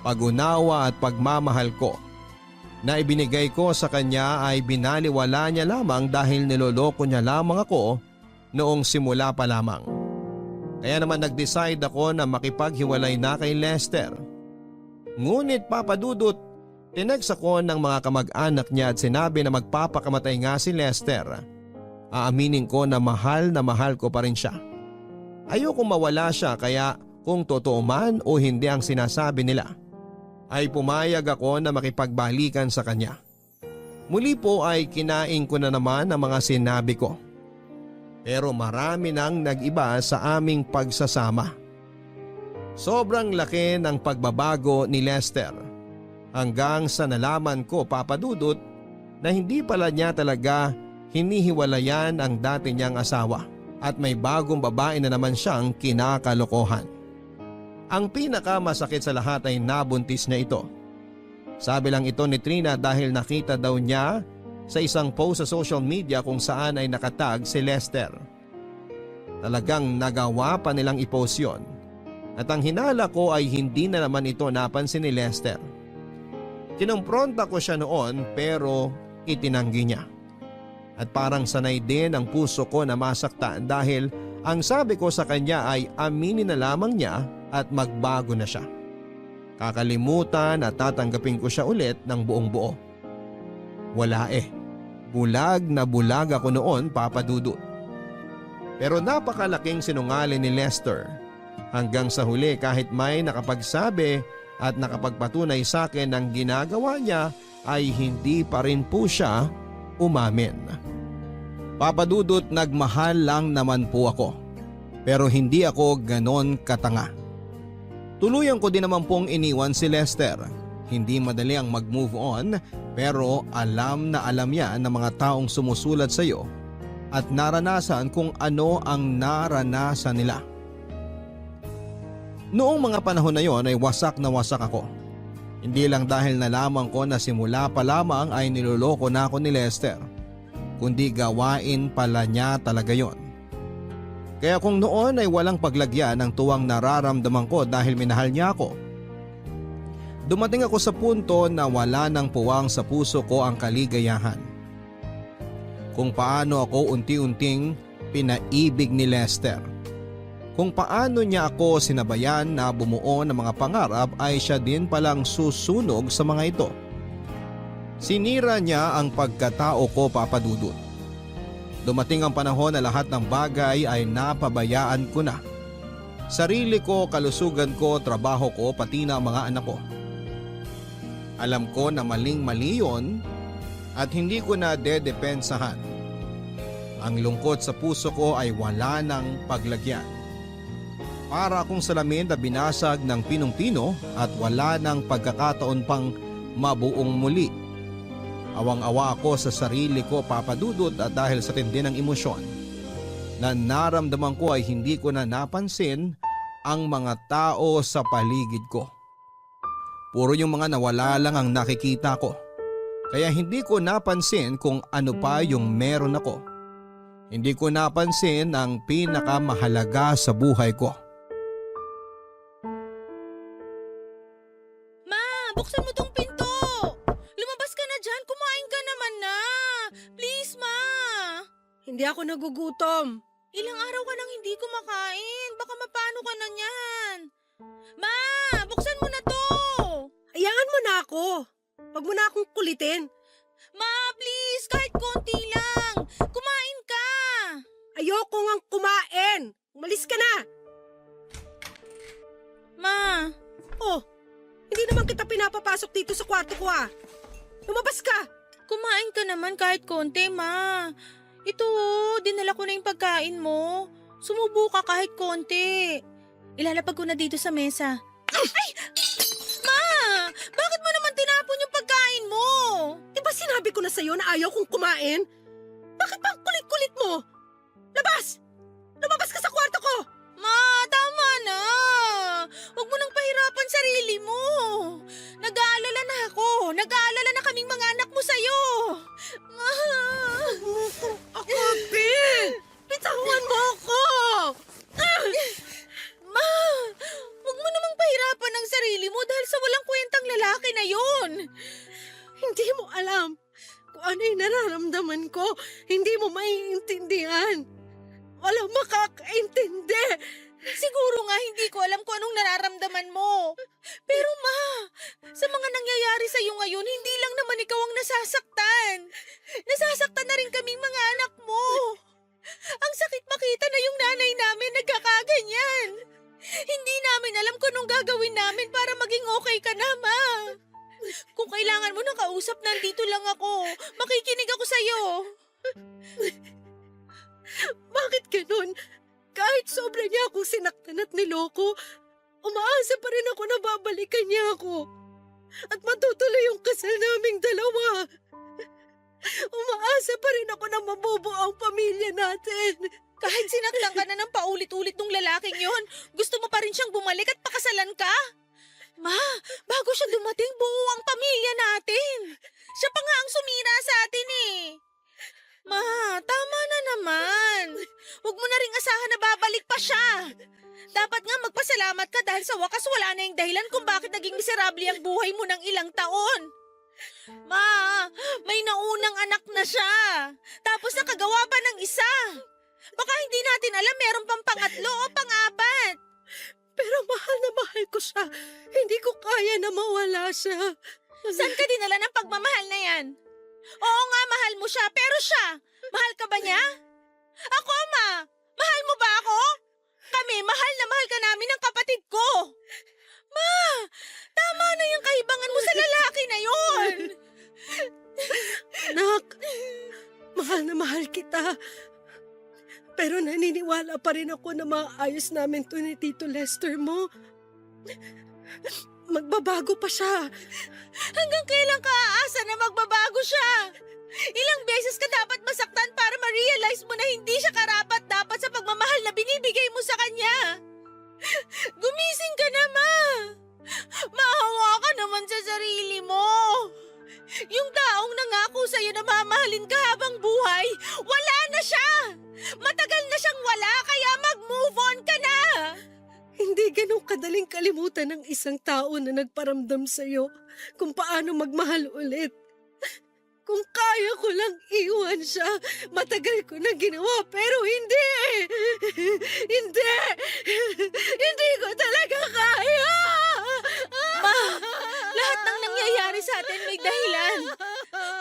S1: pag-unawa at pagmamahal ko na ibinigay ko sa kanya ay binaliwala niya lamang dahil niloloko niya lamang ako noong simula pa lamang. Kaya naman nag-decide ako na makipaghiwalay na kay Lester. Ngunit papadudot, tinext ako ng mga kamag-anak niya at sinabi na magpapakamatay nga si Lester. Aaminin ko na mahal ko pa rin siya. Ayokong mawala siya kaya kung totoo man o hindi ang sinasabi nila, ay pumayag ako na makipagbalikan sa kanya. Muli po ay kinain ko na naman ang mga sinabi ko. Pero marami nang nag-iba sa aming pagsasama. Sobrang laki ng pagbabago ni Lester. Hanggang sa nalaman ko, papadudot, na hindi pala niya talaga hinihiwalayan ang dati niyang asawa at may bagong babae na naman siyang kinakalokohan. Ang pinakamasakit sa lahat ay nabuntis niya ito. Sabi lang ito ni Trina dahil nakita daw niya sa isang post sa social media kung saan ay nakatag si Lester. Talagang nagawa pa nilang i-post yun. At ang hinala ko ay hindi na naman ito napansin ni Lester. Kinumpronta ko siya noon pero itinanggi niya. At parang sanay din ang puso ko na masaktan dahil ang sabi ko sa kanya ay aminin na lamang niya at magbago na siya. Kakalimutan at tatanggapin ko siya ulit ng buong buo. Wala eh. Bulag na bulag ako noon, papadudot. Pero napakalaking sinungaling ni Lester. Hanggang sa huli kahit may nakapagsabi at nakapagpatunay sa akin ng ginagawa niya ay hindi pa rin po siya umamin. Papadudot, nagmahal lang naman po ako. Pero hindi ako ganon katanga. Tuluyan ko din naman pong iniwan si Lester. Hindi madali ang mag-move on pero alam na alam niya ng mga taong sumusulat sa iyo at naranasan kung ano ang naranasan nila. Noong mga panahon na yon ay wasak na wasak ako. Hindi lang dahil nalaman ko na simula pa lamang ay niloloko na ako ni Lester, kundi gawain pala niya talaga yon. Kaya kung noon ay walang paglagyan ng tuwang nararamdaman ko dahil minahal niya ako, dumating ako sa punto na wala ng puwang sa puso ko ang kaligayahan. Kung paano ako unti-unting pinaibig ni Lester. Kung paano niya ako sinabayan na bumuo ng mga pangarap ay siya din palang susunog sa mga ito. Sinira niya ang pagkatao ko, Papa Dudut. Dumating ang panahon na lahat ng bagay ay napabayaan ko na. Sarili ko, kalusugan ko, trabaho ko, pati na ang mga anak ko. Alam ko na maling-mali yun at hindi ko na dedepensahan. Ang lungkot sa puso ko ay wala ng paglagyan. Para akong salamin na binasag ng pinong-pino at wala ng pagkakataon pang mabuong muli. Awang-awa ako sa sarili ko, Papa Dudut, at dahil sa tindi ng emosyon na naramdaman ko ay hindi ko na napansin ang mga tao sa paligid ko. Puro yung mga nawala lang ang nakikita ko. Kaya hindi ko napansin kung ano pa yung meron ako. Hindi ko napansin ang pinakamahalaga sa buhay ko.
S2: Buksan mo tong pinto! Lumabas ka na dyan! Kumain ka naman na! Please, Ma!
S3: Hindi ako nagugutom.
S2: Ilang araw ka nang hindi kumakain. Baka mapano ka na niyan. Ma! Buksan mo na to!
S3: Hayaan mo na ako. Huwag mo na akong kulitin.
S2: Ma, please! Kahit konti lang! Kumain ka!
S3: Ayoko ngang kumain. Umalis ka na.
S2: Ma!
S3: Oh, hindi naman kita pinapapasok dito sa kwarto ko ah. Lumabas ka.
S2: Kumain ka naman kahit konti, Ma. Ito, dinala ko na yung pagkain mo. Sumubo ka kahit konti. Ilalapag ko na dito sa mesa. Ay! Ma! Bakit mo naman tinapon yung pagkain mo?
S3: Di ba sinabi ko na sa'yo na ayaw kong kumain? Bakit pa ang kulit-kulit mo? Labas! Lumabas ka sa kwarto ko!
S2: Ma, tama na. Huwag mo nang pahirapan sarili mo. Nag-aalala na ako. Nag-aalala na kaming mga anak mo sa'yo. Ma!
S3: Ako, Ben! Bitawan mo ako!
S2: Ma! Huwag mo namang pahirapan ang sarili mo dahil sa walang kwentang lalaki na yon.
S3: Hindi mo alam kung ano yung nararamdaman ko. Hindi mo maiintindihan. Walang makakaintindi.
S2: Siguro nga hindi ko alam kung anong nararamdaman mo. Pero Ma, sa mga nangyayari sa'yo ngayon, hindi lang naman ikaw ang nasasaktan. Nasasaktan na rin kaming mga anak mo. Ang sakit makita na yung nanay namin nagkakaganyan. Hindi namin alam kung anong gagawin namin para maging okay ka na, Ma. Kung kailangan mo ng kausap, nandito lang ako. Makikinig ako sa'yo.
S3: Bakit ganun? Kahit sobra niya akong sinaktan at niloko, umaasa pa rin ako na babalikan niya ako. At matutuloy yung kasal naming dalawa. Umaasa pa rin ako na mabubuo ang pamilya natin.
S2: Kahit sinaktan ka na ng paulit-ulit ng lalaking yon, gusto mo pa rin siyang bumalik at pakasalan ka? Ma, bago siya dumating, buo ang pamilya natin. Siya pa nga ang sumira sa atin eh. Ma, tama na naman. Huwag mo na ring asahan na babalik pa siya. Dapat nga magpasalamat ka dahil sa wakas wala na yung dahilan kung bakit naging miserable ang buhay mo ng ilang taon. Ma, may naunang anak na siya. Tapos nakagawa pa ng isa. Baka hindi natin alam meron pang pangatlo o pang-apat.
S3: Pero mahal na mahal ko siya. Hindi ko kaya na mawala siya.
S2: Saan ka dinala ng pagmamahal na yan? Oo nga, mahal mo siya, pero siya, mahal ka ba niya? Ako, Ma, mahal mo ba ako? Kami, mahal na mahal ka namin ng kapatid ko. Ma, tama na yung kahibangan mo sa lalaki na yon.
S3: Anak, mahal na mahal kita. Pero naniniwala pa rin ako na maayos namin to ni Tito Lester mo. Magbabago pa siya.
S2: Hanggang kailan ka aasa na magbabago siya? Ilang beses ka dapat masaktan para ma-realize mo na hindi siya karapat-dapat sa pagmamahal na binibigay mo sa kanya. Gumising ka na, Ma. Maawa ka naman sa sarili mo. Yung taong nangako sa'yo na mamahalin ka habang buhay, wala na siya. Matagal na siyang wala, kaya mag-move on ka na.
S3: Hindi ganun kadaling kalimutan ng isang tao na nagparamdam sa'yo kung paano magmahal ulit. Kung kaya ko lang iwan siya, matagal ko na ginawa pero hindi! Hindi! Hindi ko talaga kaya!
S6: Ma, lahat ng nangyayari sa atin may dahilan.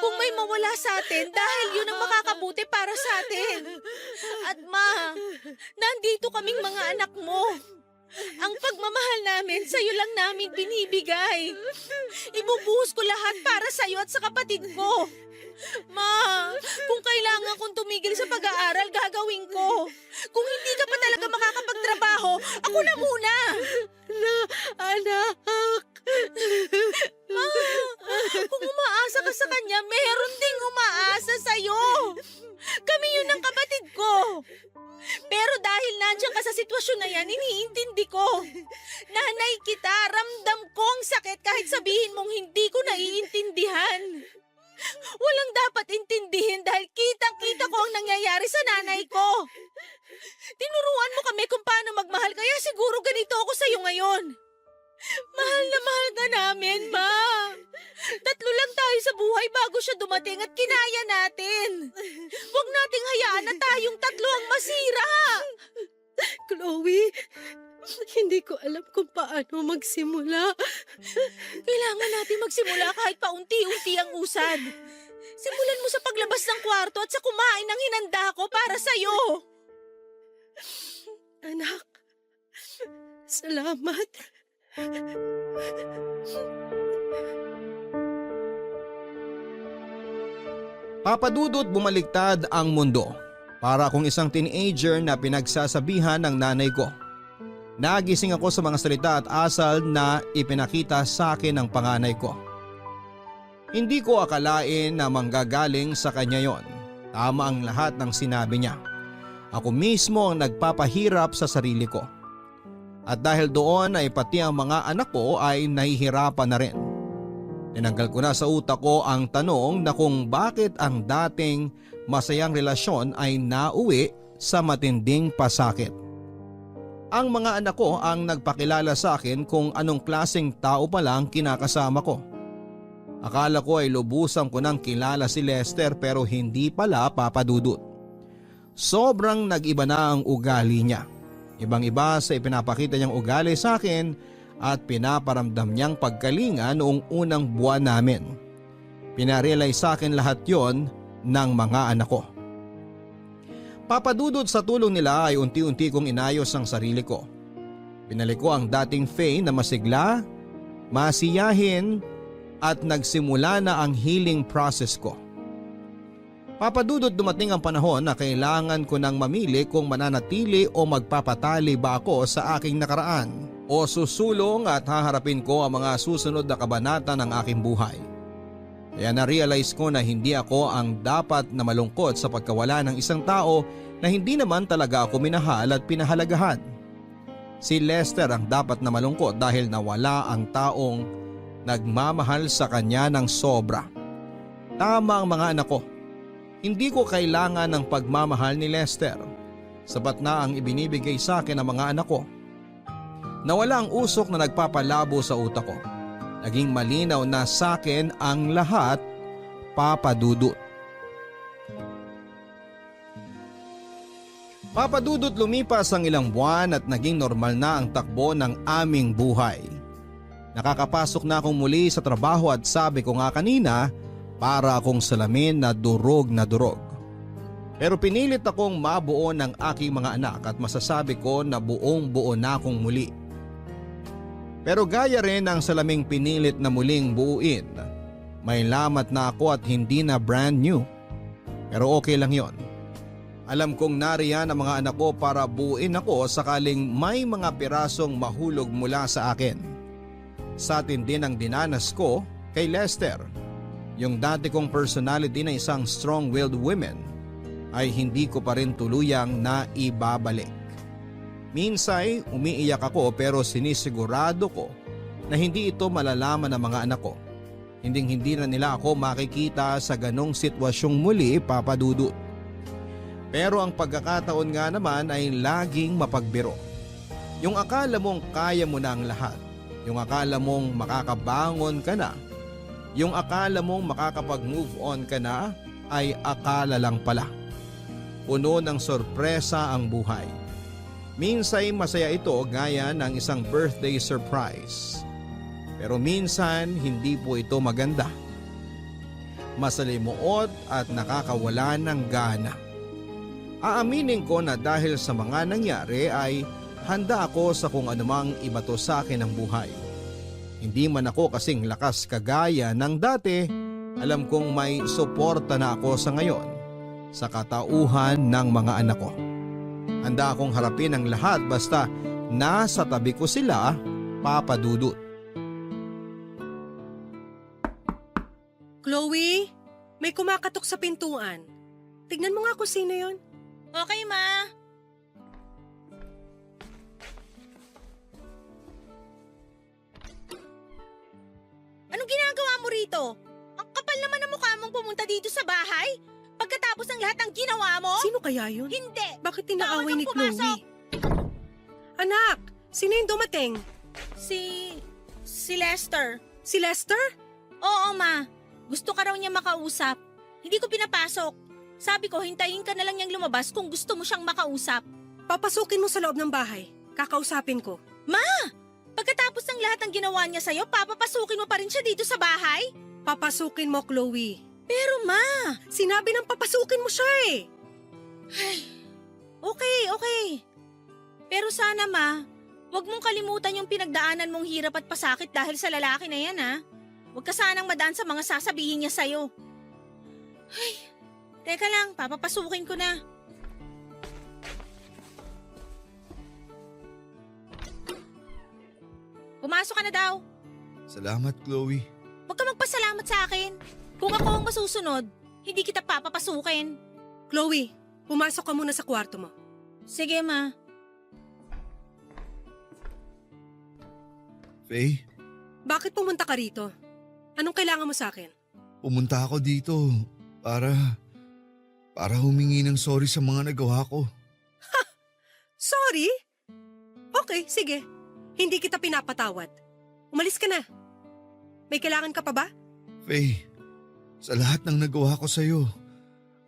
S6: Kung may mawala sa atin, dahil yun ang makakabuti para sa atin. At ma, nandito kaming mga anak mo. Ang pagmamahal namin, sa'yo lang namin binibigay. Ibubuhos ko lahat para sa'yo at sa kapatid ko. Ma, kung kailangan kong tumigil sa pag-aaral, gagawin ko. Kung hindi ka pa talaga makakapagtrabaho, ako na muna.
S3: Anak!
S6: Ma, kung umaasa ka sa kanya, meron ding umaasa sa'yo. Kami yun ang kapatid ko. Pero dahil nandiyan ka sa sitwasyon na yan, iniintindi ko. Nanay kita, ramdam ko ang sakit kahit sabihin mong hindi ko naiintindihan. Walang dapat intindihin dahil kitang-kita ko ang nangyayari sa nanay ko. Tinuruan mo kami kung paano magmahal, kaya siguro ganito ako sa'yo ngayon. Mahal na mahal ka namin, Ma. 3 lang tayo sa buhay bago siya dumating at kinaya natin. Huwag nating hayaan na tayong 3 ang masira.
S3: Chloe, hindi ko alam kung paano magsimula.
S6: Kailangan natin magsimula kahit paunti-unti ang usad. Simulan mo sa paglabas ng kwarto at sa kumain ng hinanda ko para sa'yo.
S3: Anak, salamat.
S1: Papadudot bumaliktad ang mundo para akong isang teenager na pinagsasabihan ng nanay ko. Nagising ako sa mga salita at asal na ipinakita sa akin ng panganay ko. Hindi ko akalain na manggagaling sa kanya yon. Tama ang lahat ng sinabi niya. Ako mismo ang nagpapahirap sa sarili ko. At dahil doon ay pati ang mga anak ko ay nahihirapan na rin. Tinanggal ko na sa utak ko ang tanong na kung bakit ang dating masayang relasyon ay nauwi sa matinding pasakit. Ang mga anak ko ang nagpakilala sa akin kung anong klaseng tao pala ang kinakasama ko. Akala ko ay lubusan ko nang kilala si Lester pero hindi pala, Papadudot. Sobrang nag-iba na ang ugali niya. Ibang-iba sa ipinapakita niyang ugali sa akin at pinaparamdam niyang pagkalinga noong unang buwan namin. Pinarealize sa akin lahat yon ng mga anak ko. Papadudod sa tulong nila ay unti-unti kong inayos ang sarili ko. Pinalik ko ang dating Faye na masigla, masiyahin at nagsimula na ang healing process ko. Papadudot dumating ang panahon na kailangan ko nang mamili kung mananatili o magpapatali ba ako sa aking nakaraan o susulong at haharapin ko ang mga susunod na kabanata ng aking buhay. Kaya na-realize ko na hindi ako ang dapat na malungkot sa pagkawala ng isang tao na hindi naman talaga ako minahal at pinahalagahan. Si Lester ang dapat na malungkot dahil nawala ang taong nagmamahal sa kanya ng sobra. Tama ang mga anak ko. Hindi ko kailangan ng pagmamahal ni Lester. Sapat na ang ibinibigay sa akin ng mga anak ko. Nawala ang usok na nagpapalabo sa utak ko. Naging malinaw na sa akin ang lahat, Papadudot. Papadudot lumipas ang ilang buwan at naging normal na ang takbo ng aming buhay. Nakakapasok na akong muli sa trabaho at sabi ko nga kanina, para akong salamin na durog na durog. Pero pinilit akong mabuo ng aking mga anak at masasabi ko na buong buo na akong muli. Pero gaya rin ng salaming pinilit na muling buuin, may lamat na ako at hindi na brand new. Pero okay lang yon. Alam kong nariyan ang mga anak ko para buuin ako sakaling may mga pirasong mahulog mula sa akin. Sa atin din ang dinanas ko kay Lester. Yung dati kong personality na isang strong-willed woman ay hindi ko pa rin tuluyang naibabalik. Minsay umiiyak ako pero sinisigurado ko na hindi ito malalaman ng mga anak ko. Hindi na nila ako makikita sa ganong sitwasyong muli, Papadudot. Pero ang pagkakataon nga naman ay laging mapagbiro. Yung akala mong kaya mo na ang lahat, yung akala mong makakabangon ka na, Yung akala mong makakapag-move on ka na ay akala lang pala. Puno ng sorpresa ang buhay. Minsay masaya ito gaya ng isang birthday surprise. Pero minsan hindi po ito maganda. Masalimuot at nakakawala ng gana. Aaminin ko na dahil sa mga nangyari ay handa ako sa kung anumang ibato sa akin ng buhay. Hindi man ako kasing lakas kagaya ng dati, alam kong may suporta na ako sa ngayon sa katauhan ng mga anak ko. Handa akong harapin ang lahat basta nasa tabi ko sila, Papa Dudut.
S3: Chloe, may kumakatok sa pintuan. Tignan mo nga kung sino yon.
S6: Okay, Ma. Anong ginagawa mo rito? Ang kapal naman ng mukha mong pumunta dito sa bahay? Pagkatapos ng lahat ng ginawa mo?
S3: Sino kaya yun?
S6: Hindi!
S3: Bakit tinaaway
S6: Bawal
S3: ni
S6: kang pumasok.
S3: Chloe? Anak, sino yung dumating?
S6: Si Lester.
S3: Si Lester?
S6: Oo, Ma. Gusto ka raw niya makausap. Hindi ko pinapasok. Sabi ko, hintayin ka na lang niyang lumabas kung gusto mo siyang makausap.
S3: Papasukin mo sa loob ng bahay. Kakausapin ko.
S6: Pagkatapos ng lahat ng ginawa niya sa'yo, papapasukin mo pa rin siya dito sa bahay?
S3: Papasukin mo, Chloe.
S6: Pero Ma,
S3: Sinabi ng papasukin mo siya eh.
S6: okay. Pero sana Ma, huwag mong kalimutan yung pinagdaanan mong hirap at pasakit dahil sa lalaki na yan ha. Huwag ka sanang madaan sa mga sasabihin niya sa'yo. Teka lang, papapasukin ko na. Pumasok ka na daw.
S4: Salamat, Chloe.
S6: Huwag ka magpasalamat sa akin. Kung ako ang masusunod, hindi kita papapasukin.
S3: Chloe, pumasok ka muna sa kwarto mo.
S6: Sige, Ma.
S4: Faye,
S3: Bakit pumunta ka rito? Anong kailangan mo sa akin?
S4: pumunta ako dito para humingi ng sorry sa mga nagawa ko.
S3: Sorry? Okay, sige. Hindi kita pinapatawad. Umalis ka na. May kailangan ka pa ba?
S4: Faye, sa lahat ng nagawa ko sa'yo,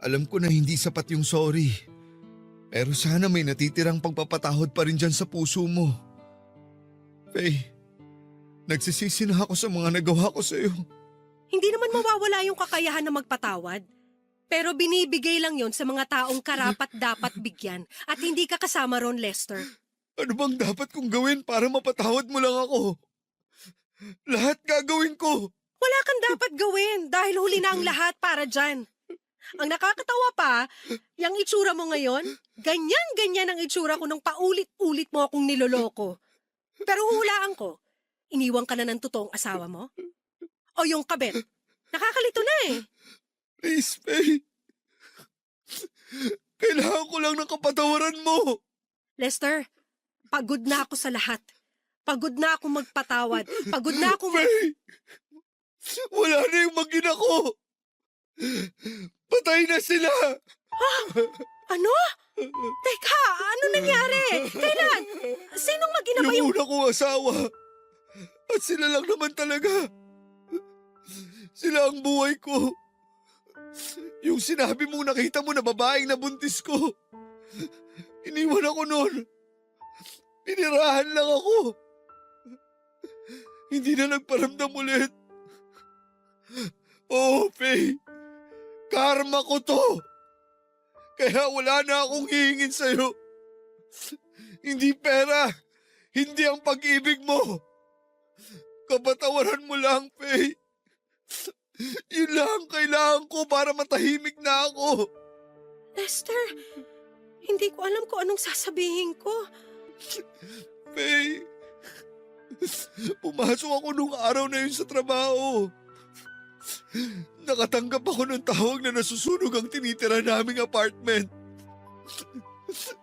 S4: alam ko na hindi sapat yung sorry. Pero sana may natitirang pagpapatawad pa rin dyan sa puso mo. Faye, nagsisisi na ako sa mga nagawa ko sa'yo.
S3: Hindi naman mawawala yung kakayahan na magpatawad. Pero binibigay lang yon sa mga taong karapat dapat bigyan at hindi ka kasama ron, Lester.
S4: Ano bang dapat kong gawin para mapatawad mo lang ako? Lahat gagawin ko.
S3: Wala kang dapat gawin dahil huli na ang lahat para dyan. Ang nakakatawa pa, yung itsura mo ngayon, ganyan-ganyan ang itsura ko nung paulit-ulit mo akong niloloko. Pero hulaan ko, iniwan ka na ng totoong asawa mo? O yung kabet? Nakakalito na eh.
S4: Please, Faye. Kailangan ko lang ng kapatawaran mo.
S3: Lester, pagod na ako sa lahat. Pagod na akong magpatawad. Pagod na akong...
S4: Faye, wala na yung mag-ina ko. Patay na sila.
S3: Ano? Teka, ano nangyari? Kailan? Sinong mag-ina ba
S4: Yung
S3: yung...
S4: una kong asawa. At sila lang naman talaga. Sila ang buhay ko. Yung sinabi mong nakita mo na babaeng nabuntis ko. Iniwan ako noon. Pinirahan lang ako. Hindi na nagparamdam ulit. Oh, Faye. Karma ko to. Kaya wala na akong hihingin sa'yo. Hindi pera. Hindi ang pag-ibig mo. Kapatawaran mo lang, Faye. Yun lang ang kailangan ko para matahimik na ako.
S3: Lester, hindi ko alam kung anong sasabihin ko.
S4: Faye, pumasok ako nung araw na yun sa trabaho. Nakatanggap ako ng tawag na nasusunog ang tinitira naming apartment.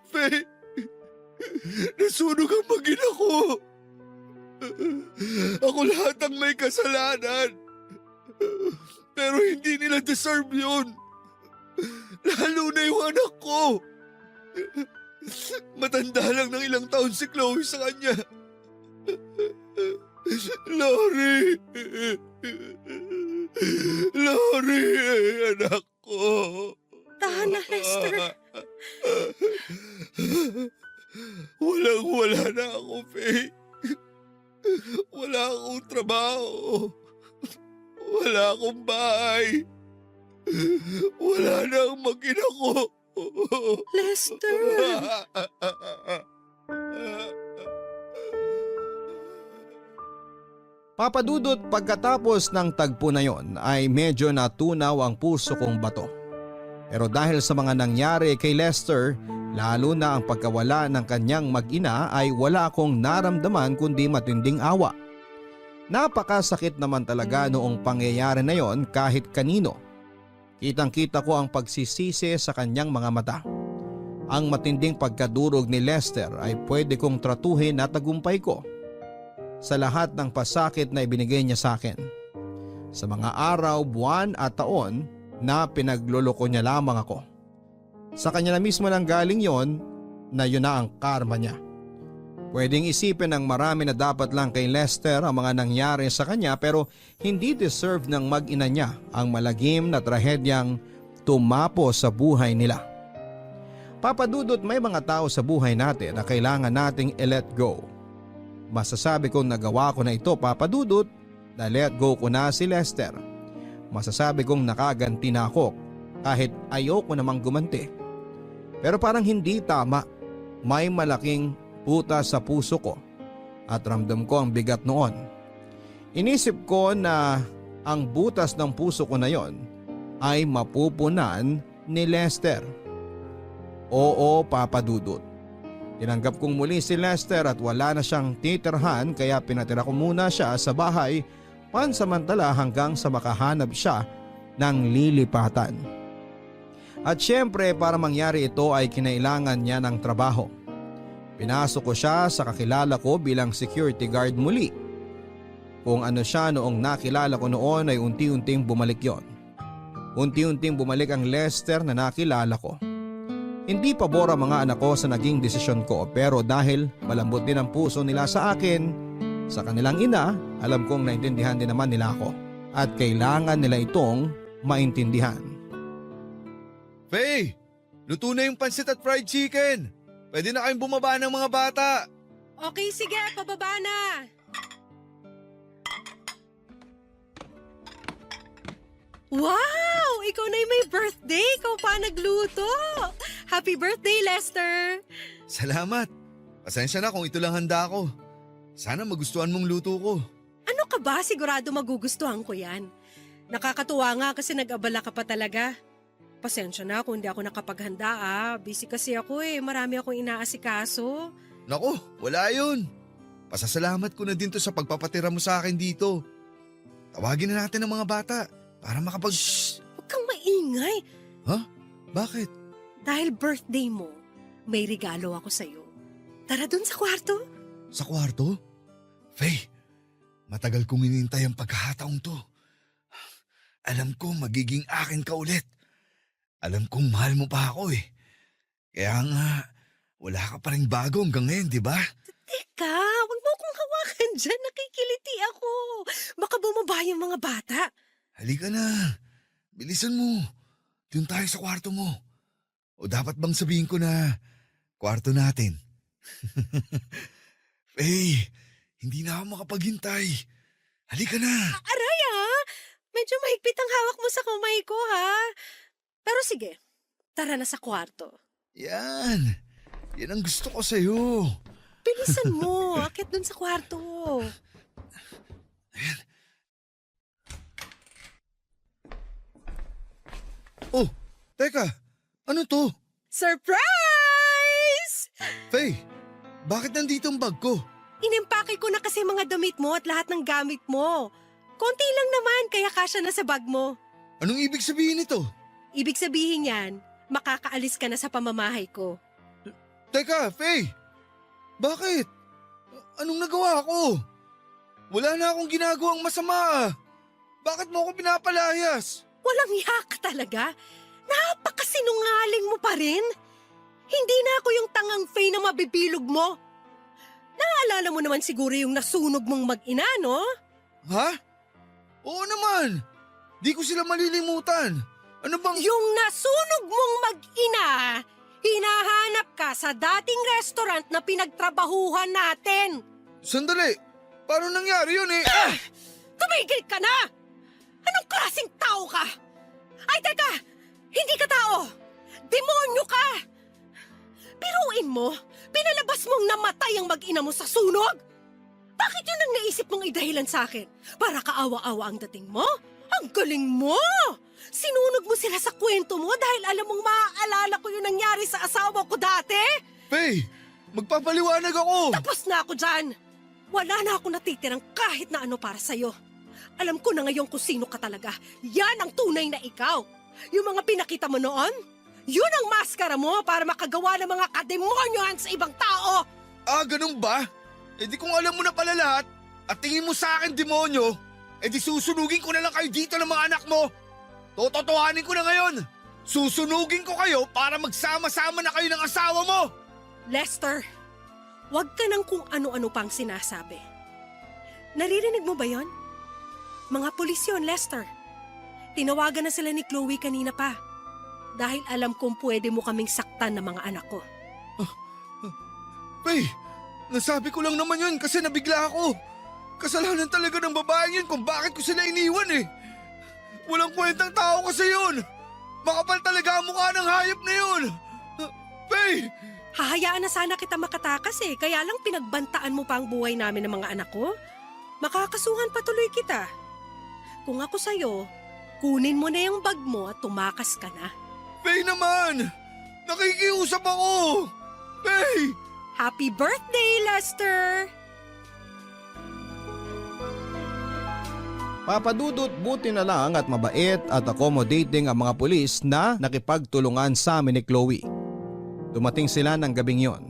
S4: Faye, nasunog ang mag-ina ko. Ako lahat ang may kasalanan. Pero hindi nila deserve yun. Lalo na yung anak ko. Matanda lang ng ilang taon si Chloe sa kanya. Lori! Lori, anak ko.
S3: Tahan na, Lester.
S4: Walang-wala na ako, Faye. Wala akong trabaho. Wala akong bahay. Wala na ang mag-ina ko.
S3: Lester.
S1: Papadudot, pagkatapos ng tagpo na yon ay medyo natunaw ang puso kong bato. Pero dahil sa mga nangyari kay Lester, lalo na ang pagkawala ng kanyang mag-ina, ay wala akong naramdaman kundi matinding awa. Napakasakit naman talaga noong pangyayari na yon kahit kanino. Kitang-kita ko ang pagsisisi sa kanyang mga mata. Ang matinding pagkadurog ni Lester ay pwede kong tratuhin na tagumpay ko sa lahat ng pasakit na ibinigay niya sa akin. Sa mga araw, buwan at taon na pinagloloko niya lamang ako. Sa kanya na mismo nang galing yon na yun na ang karma niya. Pwedeng isipin ng marami na dapat lang kay Lester ang mga nangyari sa kanya, pero hindi deserve ng mag-ina niya ang malagim na trahedyang tumapo sa buhay nila. Papadudot, may mga tao sa buhay natin na kailangan nating i-let go. Masasabi kong nagawa ko na ito, Papadudot, na let go ko na si Lester. Masasabi kong nakaganti na ako kahit ayoko namang gumanti. Pero parang hindi tama. May malaking butas sa puso ko at ramdam ko ang bigat noon. Inisip ko na ang butas ng puso ko na yon ay mapupunan ni Lester. Oo, Papadudot. Tinanggap kong muli si Lester at wala na siyang titirhan, kaya pinatira ko muna siya sa bahay pansamantala hanggang sa makahanap siya ng lilipatan. At syempre, para mangyari ito ay kinailangan niya ng trabaho. Pinasok ko siya sa kakilala ko bilang security guard muli. Kung ano siya noong nakilala ko noon ay unti-unting bumalik yon. Unti-unting bumalik ang Lester na nakilala ko. Hindi pabor ang mga anak ko sa naging desisyon ko, pero dahil malambot din ang puso nila sa akin, sa kanilang ina, alam kong naintindihan din naman nila ako at kailangan nila itong maintindihan.
S4: Faye, luto na yung pansit at fried chicken. Pwede na kayong bumaba ng mga bata.
S3: Okay, sige, pababa na. Wow! Ikaw na yung may birthday. Ikaw pa nagluto. Happy birthday, Lester.
S4: Salamat. Pasensya na kung ito lang handa ko. Sana magustuhan mong luto ko.
S3: Ano ka ba? Sigurado magugustuhan ko yan. Nakakatuwa nga kasi nag-abala ka pa talaga. Pasensya na kung hindi ako nakapaghanda Busy kasi ako Marami akong inaasikaso.
S4: Nako, wala yun. Pasasalamat ko na din to sa pagpapatira mo sa akin dito. Tawagin na natin ang mga bata para makapag...
S3: Shhh! Huwag kang maingay.
S4: Ha? Bakit?
S3: Dahil birthday mo, may regalo ako sa'yo. Tara dun sa kwarto.
S4: Sa kwarto? Faye, matagal kong inintay ang pagkakataong to. Alam ko magiging akin ka ulit. Alam kong mahal mo pa ako Kaya nga, wala ka pa rin bago hanggang ngayon, di ba?
S3: Teka, huwag mo akong hawakan dyan. Nakikiliti ako. Baka bumaba yung mga bata.
S4: Halika na. Bilisan mo. Doon tayo sa kwarto mo. O dapat bang sabihin ko na kwarto natin? Faye, hindi na ako makapaghintay. Halika na.
S3: Aray medyo mahigpit ang hawak mo sa kamay ko Pero sige, tara na sa kwarto.
S4: Yan. Yan ang gusto ko sa'yo.
S3: Bilisan mo, akit dun sa kwarto.
S4: Oh, teka. Ano to?
S3: Surprise!
S4: Faye, bakit nandito ang bag ko?
S3: Inimpake ko na kasi mga damit mo at lahat ng gamit mo. Konti lang naman, kaya kasya na sa bag mo.
S4: Anong ibig sabihin nito?
S3: Ibig sabihin yan, makakaalis ka na sa pamamahay ko.
S4: Teka, Faye. Bakit? Anong nagawa ko? Wala na akong ginagawang masama. Bakit mo ako pinapalayas?
S3: Walang yak talaga. Napakasinungaling mo pa rin. Hindi na ako yung tangang Faye na mabibilog mo. Naalala mo naman siguro yung nasunog mong mag-ina, no?
S4: Ha? Oo naman. Di ko sila malilimutan. Ano bang...
S3: Yung nasunog mong mag-ina, hinahanap ka sa dating restaurant na pinagtrabahuhan natin.
S4: Sandali, paano nangyari yun eh?
S3: Tumigil ka na! Anong klaseng tao ka? Ay, teka! Hindi ka tao! Demonyo ka! Biruin mo, pinalabas mong namatay ang mag-ina mo sa sunog? Bakit yun ang naisip mong idahilan sa akin? Para kaawa-awa ang dating mo? Ang galing mo! Sinunog mo sila sa kwento mo dahil alam mong maaalala ko yung nangyari sa asawa ko dati?
S4: Faye, magpapaliwanag ako.
S3: Tapos na ako dyan! Wala na ako natitirang kahit na ano para sa'yo. Alam ko na ngayon kung sino ka talaga. Yan ang tunay na ikaw. Yung mga pinakita mo noon, yun ang maskara mo para makagawa ng mga kademonyohan sa ibang tao.
S4: Ah, ganun ba? Eh di kung alam mo na pala lahat at tingin mo sa akin demonyo, eh di susunugin ko na lang kayo dito ng mga anak mo. Tototohanin ko na ngayon. Susunugin ko kayo para magsama-sama na kayo ng asawa mo.
S3: Lester, wag ka nang kung ano-ano pang sinasabi. Naririnig mo ba yon? Mga pulis yun, Lester. Tinawagan na sila ni Chloe kanina pa. Dahil alam kong pwede mo kaming saktan ng mga anak ko.
S4: Faye, nasabi ko lang naman yun kasi nabigla ako. Kasalanan talaga ng babaeng yun kung bakit ko sila iniwan eh. Walang kwentang tao kasi yun. Makapal talaga ang mukha ng hayop na yun. Faye!
S3: Hahayaan na sana kita makatakas eh, kaya lang pinagbantaan mo pa ang buhay namin ng mga anak ko. Makakasuhan patuloy kita. Kung ako sa'yo, kunin mo na yung bag mo at tumakas ka na.
S4: Faye naman! Nakikiusap ako! Faye!
S3: Happy birthday, Lester!
S1: Papadudot, buti na lang at mabait at accommodating ang mga pulis na nakipagtulungan sa amin ni Chloe. Dumating sila ng gabing yon.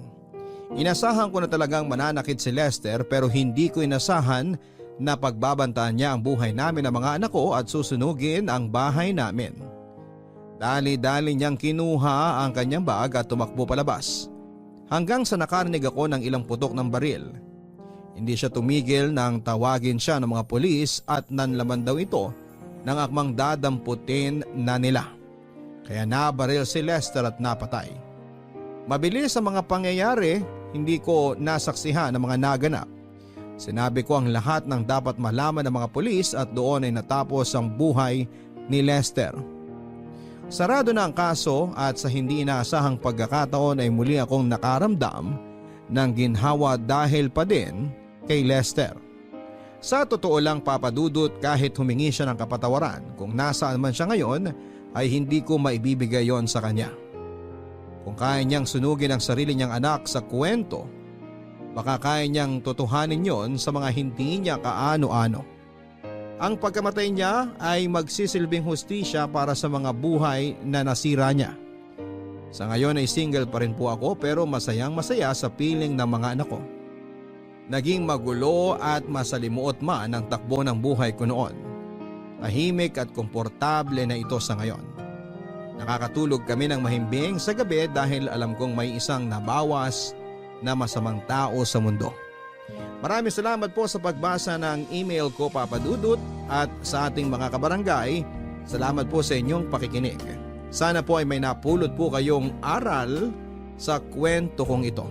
S1: Inasahan ko na talagang mananakit si Lester pero hindi ko inasahan na pagbabantaan niya ang buhay namin ng mga anak ko at susunugin ang bahay namin. Dali-dali niyang kinuha ang kanyang bag at tumakbo palabas. Hanggang sa nakarinig ako ng ilang putok ng baril. Hindi siya tumigil nang tawagin siya ng mga pulis at nanlaman daw ito ng akmang dadamputin na nila. Kaya nabaril si Lester at napatay. Mabilis ang mga pangyayari, hindi ko nasaksihan ang mga naganap. Sinabi ko ang lahat ng dapat malaman ng mga pulis at doon ay natapos ang buhay ni Lester. Sarado na ang kaso at sa hindi inaasahang pagkakataon ay muli akong nakaramdam ng ginhawa dahil pa din kay Lester. Sa totoo lang papadudot kahit humingi siya ng kapatawaran kung nasaan man siya ngayon ay hindi ko maibibigay yon sa kanya. Kung kaya niyang sunugin ang sarili niyang anak sa kwento, baka kaya niyang totohanin yon sa mga hindi niya kaano-ano. Ang pagkamatay niya ay magsisilbing hustisya para sa mga buhay na nasira niya. Sa ngayon ay single pa rin po ako pero masayang masaya sa piling ng mga anak ko. Naging magulo at masalimuot man ang takbo ng buhay ko noon. Tahimik at komportable na ito sa ngayon. Nakakatulog kami ng mahimbing sa gabi dahil alam kong may isang nabawas na masamang tao sa mundo. Maraming salamat po sa pagbasa ng email ko, Papa Dudut, at sa ating mga kabarangay. Salamat po sa inyong pakikinig. Sana po ay may napulot po kayong aral sa kwento kong ito.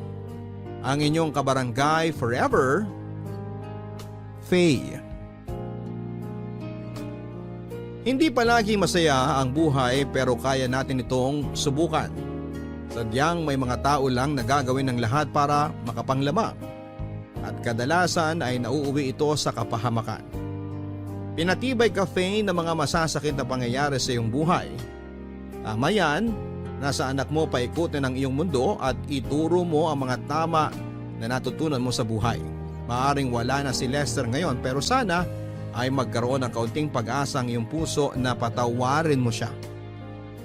S1: Ang inyong kabarangay forever, Faye. Hindi palagi masaya ang buhay pero kaya natin itong subukan. Sadyang may mga tao lang na gagawin ng lahat para makapanglamang. At kadalasan ay nauuwi ito sa kapahamakan. Pinatibay ka, Faye, ng mga masasakit na pangyayari sa iyong buhay. Tama yan, nasa anak mo paikutin ang iyong mundo at ituro mo ang mga tama na natutunan mo sa buhay. Maaring wala na si Lester ngayon pero sana ay magkaroon ng kaunting pag-asa ang iyong puso na patawarin mo siya.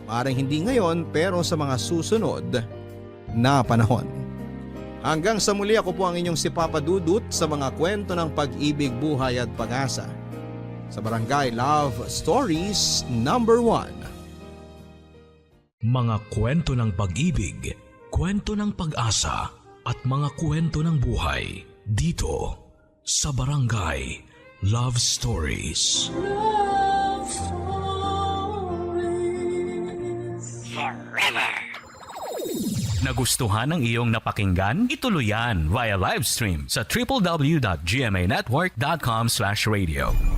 S1: Maaring hindi ngayon pero sa mga susunod na panahon. Hanggang sa muli, ako po ang inyong si Papa Dudut sa mga kwento ng pag-ibig, buhay at pag-asa. Sa Barangay Love Stories number 1.
S7: Mga kwento ng pag-ibig, kwento ng pag-asa at mga kwento ng buhay dito sa Barangay Love Stories.
S6: Love Stories.
S7: Nagustuhan ng iyong napakinggan? Ituloy yan via live stream sa www.gmanetwork.com/radio.